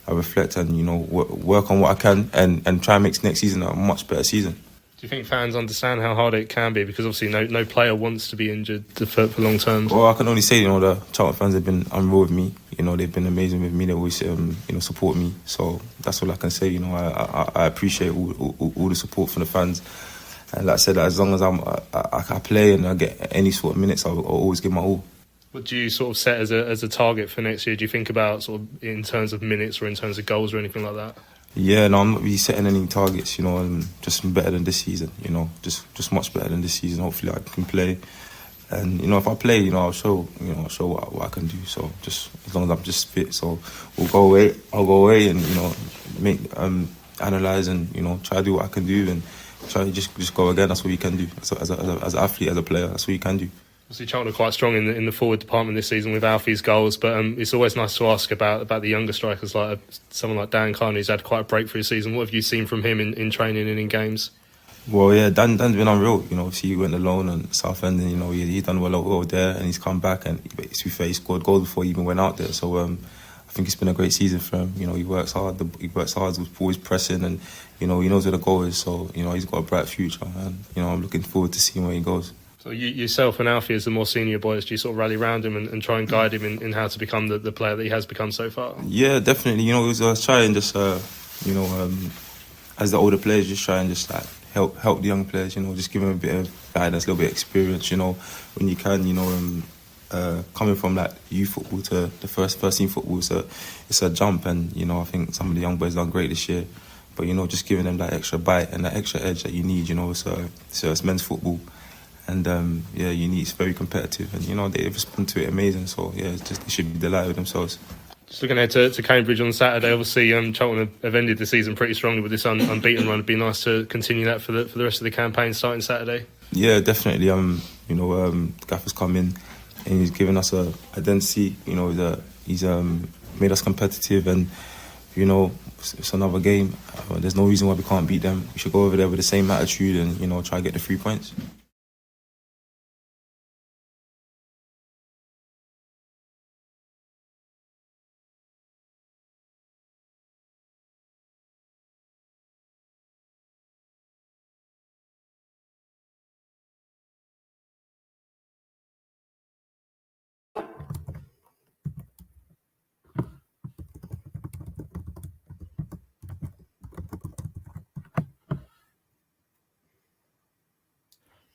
I reflect and, you know, work on what I can and try and make next season a much better season. Do you think fans understand how hard it can be? Because obviously no player wants to be injured for long term. Well, I can only say, you know, the Charlton fans have been unreal with me. You know, they've been amazing with me. They always, you know, support me. So that's all I can say. You know, I appreciate all the support from the fans. And like I said, as long as I play and I get any sort of minutes, I'll always give my all. What do you sort of set as a target for next year? Do you think about sort of in terms of minutes or in terms of goals or anything like that? Yeah, no, I'm not really setting any targets, you know, and just better than this season, you know, just much better than this season. Hopefully I can play. And, you know, if I play, you know, I'll show what I can do. So just as long as I'm just fit. So I'll go away and, you know, analyse and, you know, try to do what I can do and try to just go again. That's what you can do. As an athlete, as a player, that's what you can do. Obviously, Charlton are quite strong in the forward department this season with Alfie's goals, but it's always nice to ask about the younger strikers, like someone like Dan Carney, who's had quite a breakthrough season. What have you seen from him in training and in games? Well, yeah, Dan's been unreal. You know, he went alone on Southend, and you know he's done well over there, and he's come back and to be fair, he scored goals before he even went out there. So I think it's been a great season for him. You know, he works hard. With always pressing, and you know he knows where the goal is. So you know he's got a bright future, and you know I'm looking forward to seeing where he goes. So yourself and Alfie, as the more senior boys, do you sort of rally around him and try and guide him in how to become the player that he has become so far? Yeah, definitely. You know, I was trying just, you know, as the older players, just try and just like help the young players. You know, just give them a bit of guidance, a little bit of experience. You know, when you can. You know, coming from like youth football to the first team football, it's a jump, and you know, I think some of the young boys done great this year. But you know, just giving them that extra bite and that extra edge that you need. You know, so it's men's football. And yeah, it's very competitive, and you know they respond to it amazing. So yeah, they should be delighted with themselves. Just looking ahead to Cambridge on Saturday. Obviously, Charlton have ended the season pretty strongly with this unbeaten run. It'd be nice to continue that for the rest of the campaign starting Saturday. Yeah, definitely. You know, Gaffer's come in and he's given us a identity. You know, he's made us competitive, and you know it's another game. There's no reason why we can't beat them. We should go over there with the same attitude and you know try to get the 3 points.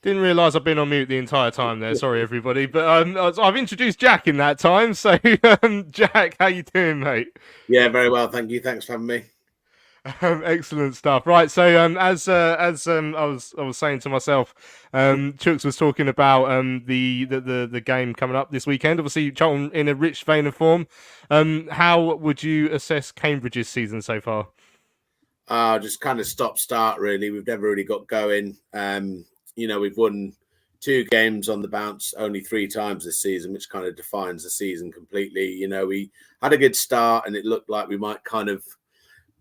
Didn't realise I've been on mute the entire time there. Sorry, everybody. But I've introduced Jack in that time. So, Jack, how you doing, mate? Yeah, very well, thank you. Thanks for having me. Excellent stuff. Right, so as I was saying to myself, Chuks was talking about the game coming up this weekend. Obviously, Charlton in a rich vein of form. How would you assess Cambridge's season so far? Just kind of stop-start, really. We've never really got going. You know, we've won 2 games on the bounce only 3 times this season, which kind of defines the season completely. You know, we had a good start and it looked like we might kind of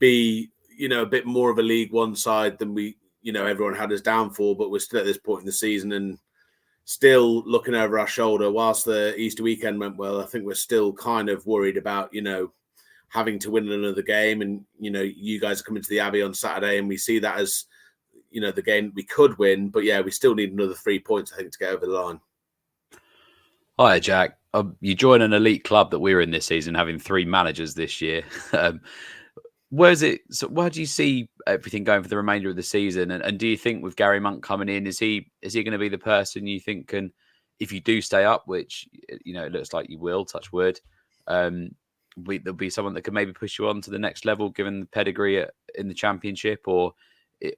be, you know, a bit more of a League One side than we, you know, everyone had us down for, but we're still at this point in the season and still looking over our shoulder. Whilst the Easter weekend went well, I think we're still kind of worried about, you know, having to win another game. And, you know, you guys are coming to the Abbey on Saturday and we see that as, you know, the game we could win, but yeah, we still need another 3 points, I think, to get over the line. Hi, Jack. You join an elite club that we're in this season, having 3 managers this year. Where do you see everything going for the remainder of the season? And do you think with Garry Monk coming in, is he going to be the person you think can if you do stay up, which it looks like you will, touch wood, there'll be someone that could maybe push you on to the next level, given the pedigree in the Championship, or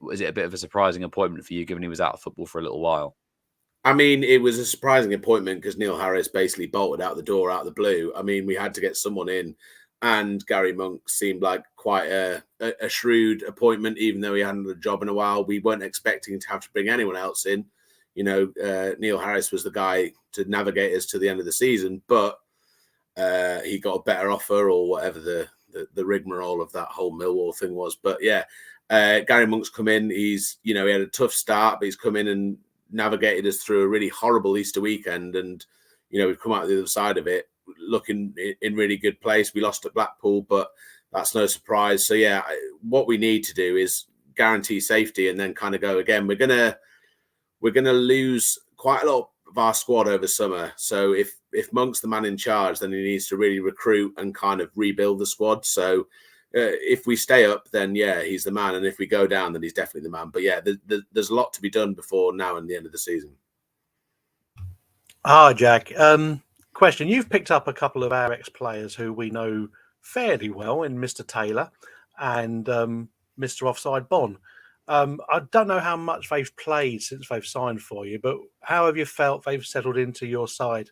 was it a bit of a surprising appointment for you, given he was out of football for a little while? I mean, it was a surprising appointment because Neil Harris basically bolted out the door out of the blue. I mean, we had to get someone in, and Garry Monk seemed like quite a shrewd appointment, even though he hadn't had a job in a while. We weren't expecting to have to bring anyone else in. Neil Harris was the guy to navigate us to the end of the season, but he got a better offer, or whatever the rigmarole of that whole Millwall thing was. But yeah, Garry Monk's come in. He's, he had a tough start, but he's come in and navigated us through a really horrible Easter weekend, and we've come out the other side of it looking in really good place. We lost at Blackpool, but that's no surprise. So yeah, what we need to do is guarantee safety and then kind of go again. We're gonna lose quite a lot of our squad over summer. So if Monk's the man in charge, then he needs to really recruit and kind of rebuild the squad. So if we stay up, then yeah, he's the man, and if we go down, then he's definitely the man. But yeah, there's a lot to be done before now and the end of the season. Jack. Question: you've picked up a couple of our ex-players who we know fairly well in Mr. Taylor and Mr. Offside Bon. I don't know how much they've played since they've signed for you, but how have you felt they've settled into your side?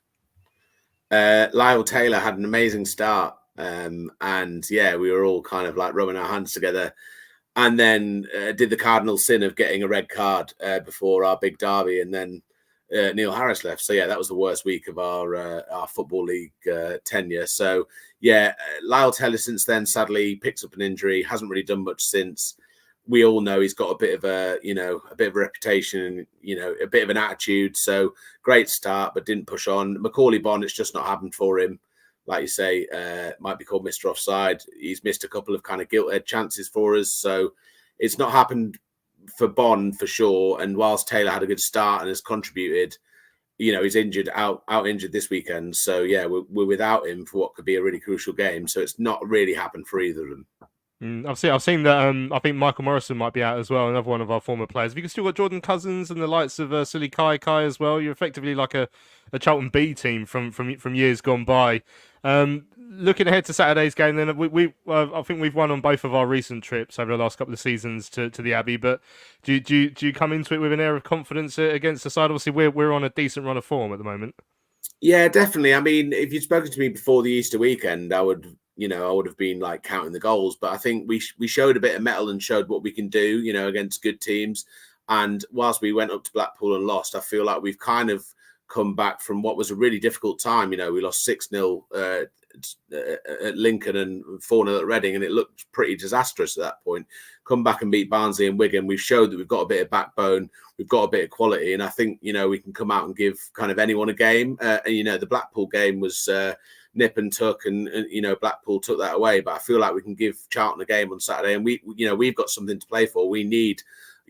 Lyle Taylor had an amazing start. And yeah, we were all kind of like rubbing our hands together, and then did the cardinal sin of getting a red card before our big derby, and then Neil Harris left. So yeah, that was the worst week of our Football League tenure. So yeah, Lyle Taylor since then sadly picks up an injury, hasn't really done much since. We all know he's got a bit of a reputation and a bit of an attitude. So great start, but didn't push on. Macaulay Bon, it's just not happened for him. Like you say, might be called Mr. Offside. He's missed a couple of kind of gilt-edged chances for us. So it's not happened for Bon for sure. And whilst Taylor had a good start and has contributed, he's out injured this weekend. So yeah, we're without him for what could be a really crucial game. So it's not really happened for either of them. I've seen that. I think Michael Morrison might be out as well, another one of our former players. Have you still got Jordan Cousins and the likes of Silly Kai as well? You're effectively like a Charlton B team from years gone by. Looking ahead to Saturday's game, then I think we've won on both of our recent trips over the last couple of seasons to the Abbey. But do you come into it with an air of confidence against the side? Obviously, we're on a decent run of form at the moment. Yeah, definitely. I mean, if you'd spoken to me before the Easter weekend, I would have been like counting the goals. But I think we showed a bit of mettle and showed what we can do, against good teams. And whilst we went up to Blackpool and lost, I feel like we've kind of come back from what was a really difficult time. We lost 6-0 at Lincoln and 4-0 at Reading, and it looked pretty disastrous at that point. Come back and beat Barnsley and Wigan. We've showed that we've got a bit of backbone, we've got a bit of quality, and I think we can come out and give kind of anyone a game. The Blackpool game was nip and tuck, and Blackpool took that away. But I feel like we can give Charlton a game on Saturday, and we've got something to play for. We need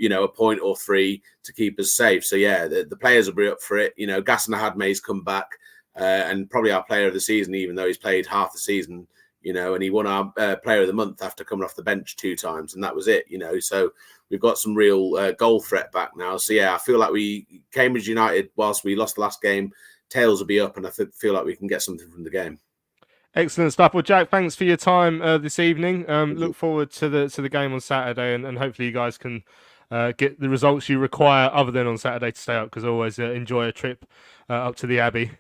a point or three to keep us safe. So yeah, the players will be up for it. Gaston Hadmay's come back. And probably our player of the season, even though he's played half the season, and he won our player of the month after coming off the bench 2 times, and that was it, So we've got some real goal threat back now. So yeah, I feel like Cambridge United, whilst we lost the last game, tails will be up, and I feel like we can get something from the game. Excellent stuff. Well, Jack, thanks for your time this evening. Look forward to the game on Saturday, and hopefully you guys can get the results you require other than on Saturday to stay up, because I always enjoy a trip up to the Abbey.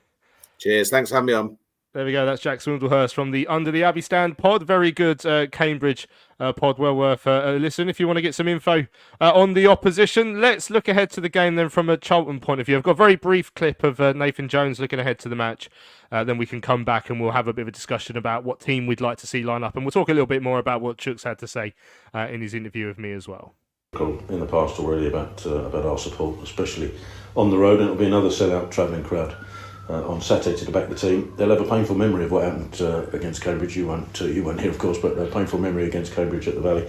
Cheers. Thanks for having me on. There we go. That's Jack Swindlehurst from the Under the Abbey Stand pod. Very good Cambridge pod. Well worth a listen if you want to get some info on the opposition. Let's look ahead to the game then from a Charlton point of view. I've got a very brief clip of Nathan Jones looking ahead to the match. Then we can come back and we'll have a bit of a discussion about what team we'd like to see line up. And we'll talk a little bit more about what Chuks had to say in his interview with me as well. In the past already about our support, especially on the road. And it'll be another sellout travelling crowd on Saturday to back the team. They'll have a painful memory of what happened against Cambridge. You weren't here, of course, but a painful memory against Cambridge at the Valley,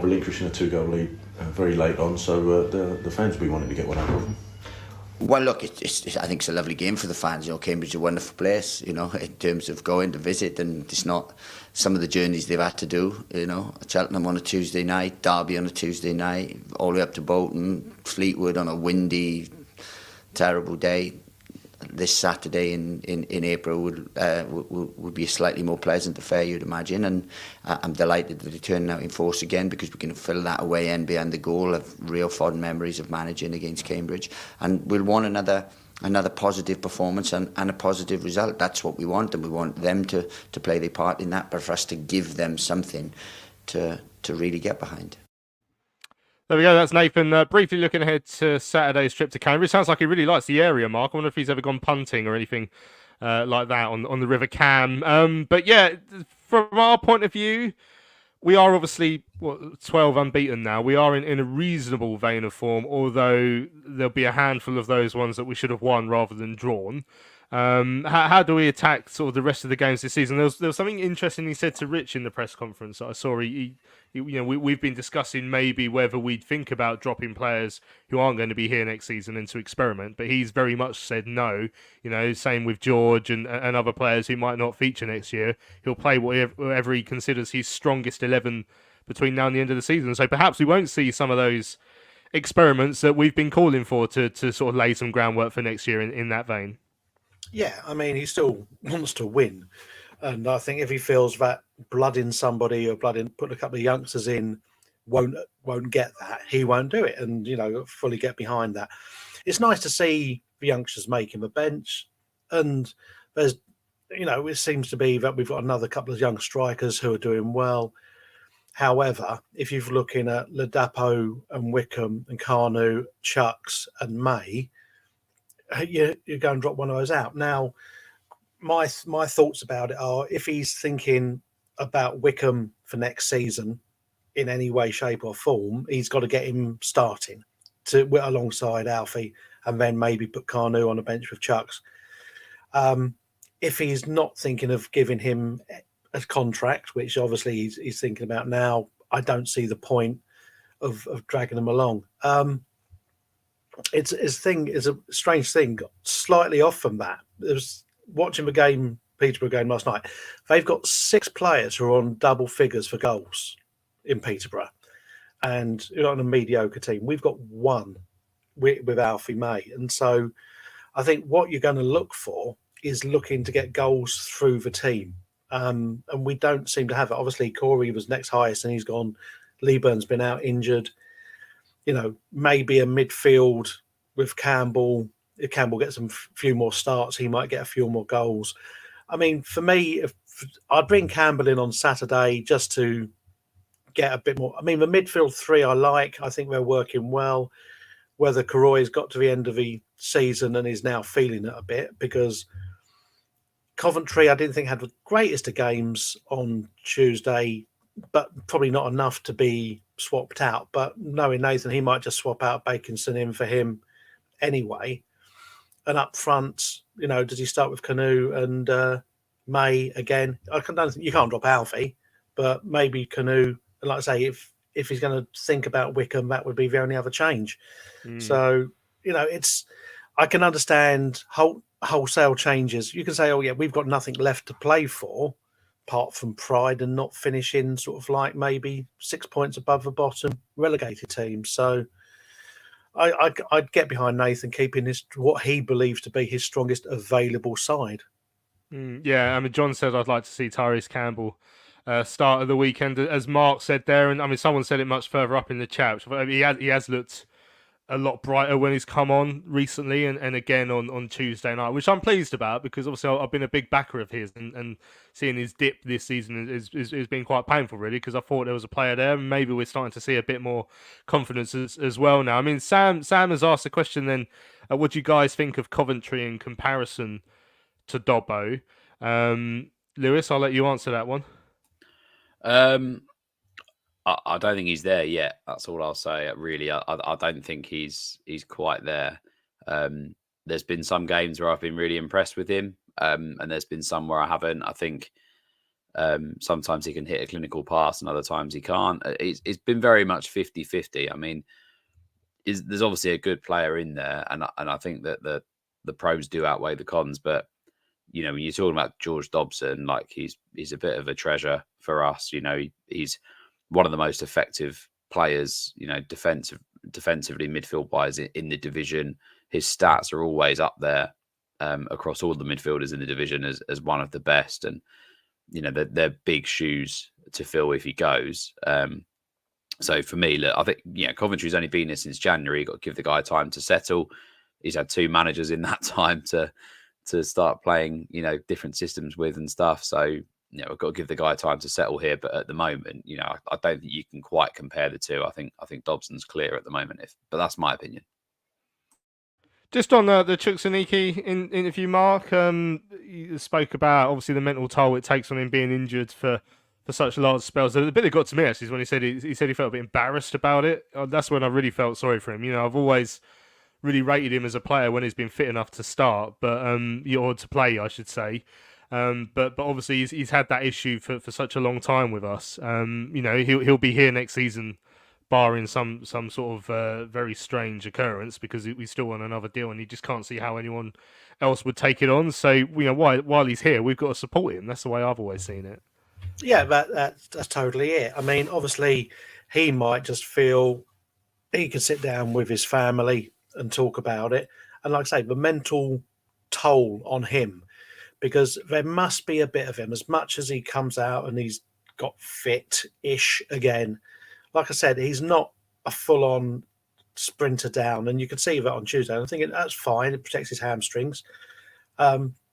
relinquishing a 2-goal lead very late on. So the fans will be wanting to get one out of them. Well, look, I think it's a lovely game for the fans. Cambridge is a wonderful place, in terms of going to visit, and it's not some of the journeys they've had to do, Cheltenham on a Tuesday night, Derby on a Tuesday night, all the way up to Bolton, Fleetwood on a windy, terrible day. this Saturday in April would be a slightly more pleasant affair, you'd imagine. And I'm delighted that they turned out in force again, because we can fill that away end behind the goal. Of real fond memories of managing against Cambridge, and we'll want another positive performance and a positive result. That's what we want, and we want them to play their part in that, but for us to give them something to really get behind. There we go. That's Nathan briefly looking ahead to Saturday's trip to Cambridge. Sounds like he really likes the area, Mark. I wonder if he's ever gone punting or anything like that on the River Cam. But yeah, from our point of view, we are obviously 12 unbeaten now. We are in a reasonable vein of form, although there'll be a handful of those ones that we should have won rather than drawn. How do we attack sort of the rest of the games this season? There was something interesting he said to Rich in the press conference that I saw. We've been discussing maybe whether we'd think about dropping players who aren't going to be here next season and to experiment, but he's very much said no. Same with George and other players who might not feature next year. He'll play whatever he considers his strongest 11 between now and the end of the season. So perhaps we won't see some of those experiments that we've been calling for to sort of lay some groundwork for next year in that vein. Yeah, I mean, he still wants to win. And I think if he feels that blooding somebody or putting a couple of youngsters in won't get that, he won't do it and, fully get behind that. It's nice to see the youngsters making the bench. And there's, it seems to be that we've got another couple of young strikers who are doing well. However, if you're looking at Ladapo and Wickham and Carnu, Chuks and May, you go and drop one of those out. Now, my thoughts about it are, if he's thinking about Wickham for next season in any way, shape or form, he's got to get him starting alongside Alfie, and then maybe put Carnu on a bench with Chuks. If he's not thinking of giving him a contract, which obviously he's thinking about now, I don't see the point of dragging him along. It's a strange thing. Got slightly off from that. It was watching the Peterborough game last night. They've got 6 players who are on double figures for goals in Peterborough, and you're on a mediocre team. We've got 1 with Alfie May, and so I think what you're going to look for is looking to get goals through the team, and we don't seem to have it. Obviously, Corey was next highest, and he's gone. Leeburn's been out injured. Maybe a midfield with Campbell. If Campbell gets a few more starts, he might get a few more goals. I mean, for me, I'd bring Campbell in on Saturday just to get a bit more. I mean, the midfield 3 I like. I think they're working well. Whether Karoy's got to the end of the season and is now feeling it a bit, because Coventry, I didn't think had the greatest of games on Tuesday, but probably not enough to be swapped out. But knowing Nathan, he might just swap out Bakinson in for him anyway. And up front, does he start with Canu and May again? I don't think you can't drop Alfie, but maybe Canu. And like I say, if he's going to think about Wickham, that would be the only other change. So I can understand wholesale changes. You can say, oh yeah, we've got nothing left to play for, apart from pride and not finishing sort of like maybe 6 points above the bottom relegated team. So I'd get behind Nathan keeping what he believes to be his strongest available side. Yeah, I mean, John said I'd like to see Tyrese Campbell start of the weekend, as Mark said there, and I mean, someone said it much further up in the chat. He has looked a lot brighter when he's come on recently, and again on Tuesday night, which I'm pleased about, because obviously I've been a big backer of his, and seeing his dip this season has been quite painful, really, because I thought there was a player there, and maybe we're starting to see a bit more confidence as well now. I mean, Sam has asked a question then, what do you guys think of Coventry in comparison to Dobbo? Lewis, I'll let you answer that one. I don't think he's there yet. That's all I'll say. Really, I don't think he's quite there. There's been some games where I've been really impressed with him, and there's been some where I haven't. I think sometimes he can hit a clinical pass, and other times he can't. It's been very much 50-50. I mean, there's obviously a good player in there, and I think that the pros do outweigh the cons. But when you're talking about George Dobson, like he's a bit of a treasure for us. He's one of the most effective players, defensively midfield wise in the division. His stats are always up there. across all the midfielders in the division as one of the best. And, they're big shoes to fill if he goes. So for me, look, I think, Coventry's only been here since January. You've got to give the guy time to settle. He's had 2 managers in that time to start playing, different systems with and stuff. So, we've got to give the guy time to settle here. But at the moment, I don't think you can quite compare the two. I think Dobson's clear at the moment, but that's my opinion. Just on the Chuks Aneke interview, Mark, you spoke about obviously the mental toll it takes on him being injured for such large spells. The bit that got to me actually is when he said he felt a bit embarrassed about it. That's when I really felt sorry for him. I've always really rated him as a player when he's been fit enough to start, or to play, I should say. But obviously he's had that issue for such a long time with us. He'll be here next season, barring some sort of very strange occurrence, because we still want another deal, and he just can't see how anyone else would take it on. So while he's here, we've got to support him. That's the way I've always seen it. Yeah, that's totally it. I mean, obviously, he might just feel he can sit down with his family and talk about it. And like I say, the mental toll on him, because there must be a bit of him, as much as he comes out and he's got fit-ish again. Like I said, he's not a full-on sprinter down, and you can see that on Tuesday. I'm thinking that's fine; it protects his hamstrings.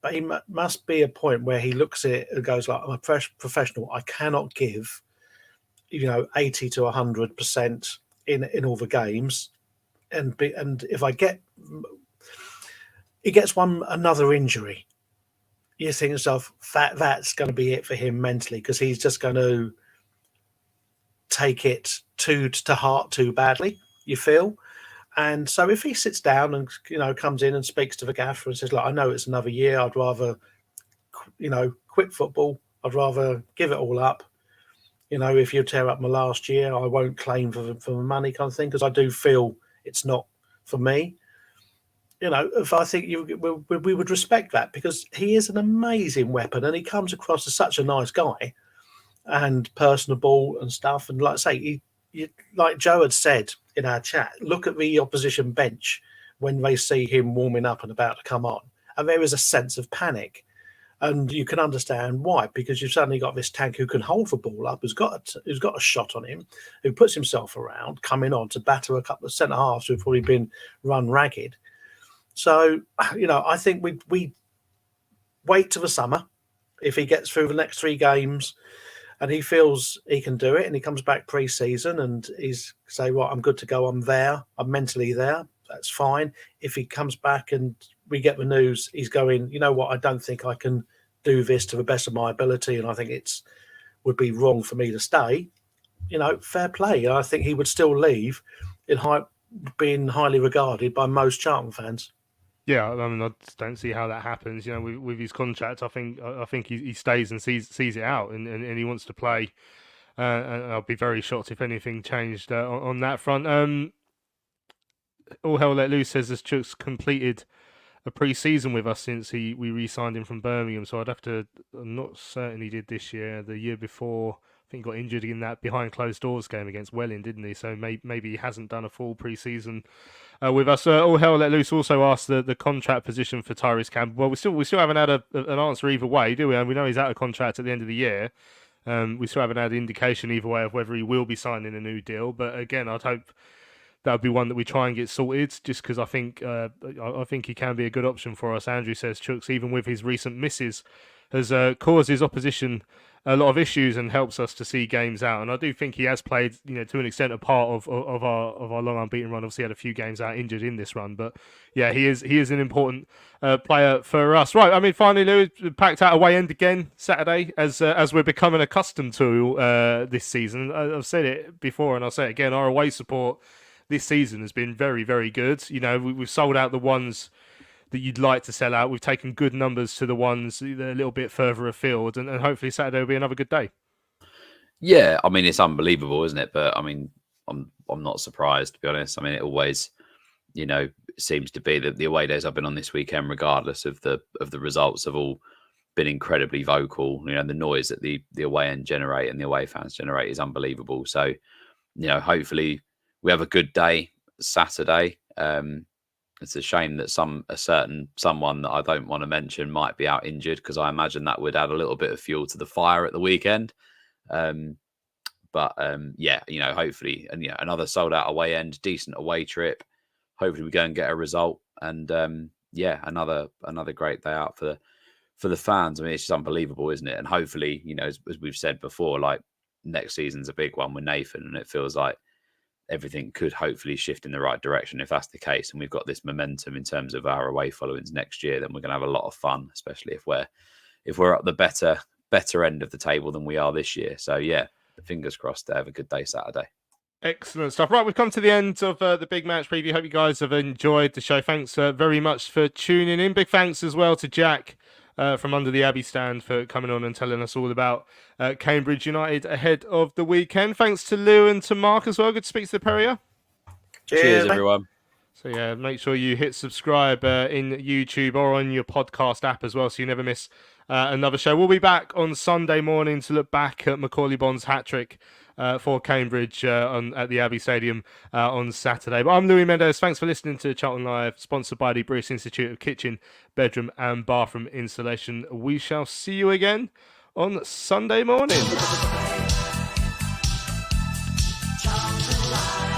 But he must be a point where he looks at it and goes, like, I'm a professional. I cannot give, 80 to 100% in all the games, and if I get, he gets another injury, you think to yourself that's going to be it for him mentally, because he's just going to take it to heart too badly, you feel. And so if he sits down and comes in and speaks to the gaffer and says, look, I know it's another year, I'd rather quit football, I'd rather give it all up. If you tear up my last year, I won't claim for the money, kind of thing, because I do feel it's not for me. If I think we would respect that, because he is an amazing weapon and he comes across as such a nice guy and personable and stuff. And like I say, like Joe had said in our chat, look at the opposition bench when they see him warming up and about to come on, and there is a sense of panic, and you can understand why, because you've suddenly got this tank who can hold the ball up, who's got a shot on him, who puts himself around, coming on to batter a couple of centre halves who've probably been run ragged. So I think we wait till the summer. If he gets through the next 3 games and he feels he can do it, and he comes back pre-season and he's say, well, I'm good to go, I'm there, I'm mentally there, that's fine. If he comes back and we get the news he's going, you know what, I don't think I can do this to the best of my ability, and I think would be wrong for me to stay, fair play. I think he would still leave being highly regarded by most Charlton fans. Yeah, I mean, I just don't see how that happens. With his contract, I think he stays and sees it out, and he wants to play. And I'll be very shocked if anything changed on that front. All Hell Let Loose says, has Chuks completed a pre-season with us since we re-signed him from Birmingham? So I'm not certain he did this year. The year before, I think he got injured in that behind closed doors game against Welling, didn't he? So maybe he hasn't done a full pre-season with us. All Hell Let Loose also asked the contract position for Tyrese Campbell. Well, we still haven't had an answer either way, do we? And we know he's out of contract at the end of the year. We still haven't had an indication either way of whether he will be signing a new deal. But again, I'd hope that would be one that we try and get sorted, just because I think he can be a good option for us. Andrew says Chuks, even with his recent misses, has caused his opposition a lot of issues and helps us to see games out. And I do think he has played, to an extent, a part of our long unbeaten run. Obviously, had a few games out injured in this run, but yeah, he is an important player for us. Right, I mean, finally, Lewis, packed out away end again Saturday, as we're becoming accustomed to this season. I've said it before, and I'll say it again. Our away support this season has been very, very good. We've sold out the ones that you'd like to sell out. We've taken good numbers to the ones that are a little bit further afield, and hopefully Saturday will be another good day. Yeah, I mean, it's unbelievable, isn't it? But I mean, I'm not surprised, to be honest. I mean, it always, seems to be that the away days I've been on this weekend, regardless of the results, have all been incredibly vocal. The noise that the away end generate and the away fans generate is unbelievable. So, hopefully we have a good day Saturday. It's a shame that someone that I don't want to mention might be out injured, because I imagine that would add a little bit of fuel to the fire at the weekend. But hopefully, and another sold out away end, decent away trip. Hopefully we go and get a result, and another great day out for the fans. I mean, it's just unbelievable, isn't it? And hopefully, as we've said before, like, next season's a big one with Nathan, and it feels like everything could hopefully shift in the right direction if that's the case. And we've got this momentum in terms of our away followings next year, then we're going to have a lot of fun, especially if we're at the better end of the table than we are this year. So yeah, fingers crossed to have a good day Saturday. Excellent stuff. Right, we've come to the end of the big match preview. Hope you guys have enjoyed the show. Thanks very much for tuning in. Big thanks as well to Jack from Under the Abbey Stand for coming on and telling us all about Cambridge United ahead of the weekend. Thanks to Lou and to Mark as well. Good to speak to the Perrier. Cheers everyone. So yeah, make sure you hit subscribe in YouTube or on your podcast app as well, so you never miss another show. We'll be back on Sunday morning to look back at Macaulay Bond's hat-trick for Cambridge at the Abbey Stadium on Saturday. But I'm Louis Mendes. Thanks for listening to Charlton Live, sponsored by the Bruce Institute of Kitchen, Bedroom and Bathroom Installation. We shall see you again on Sunday morning. Charlton Live.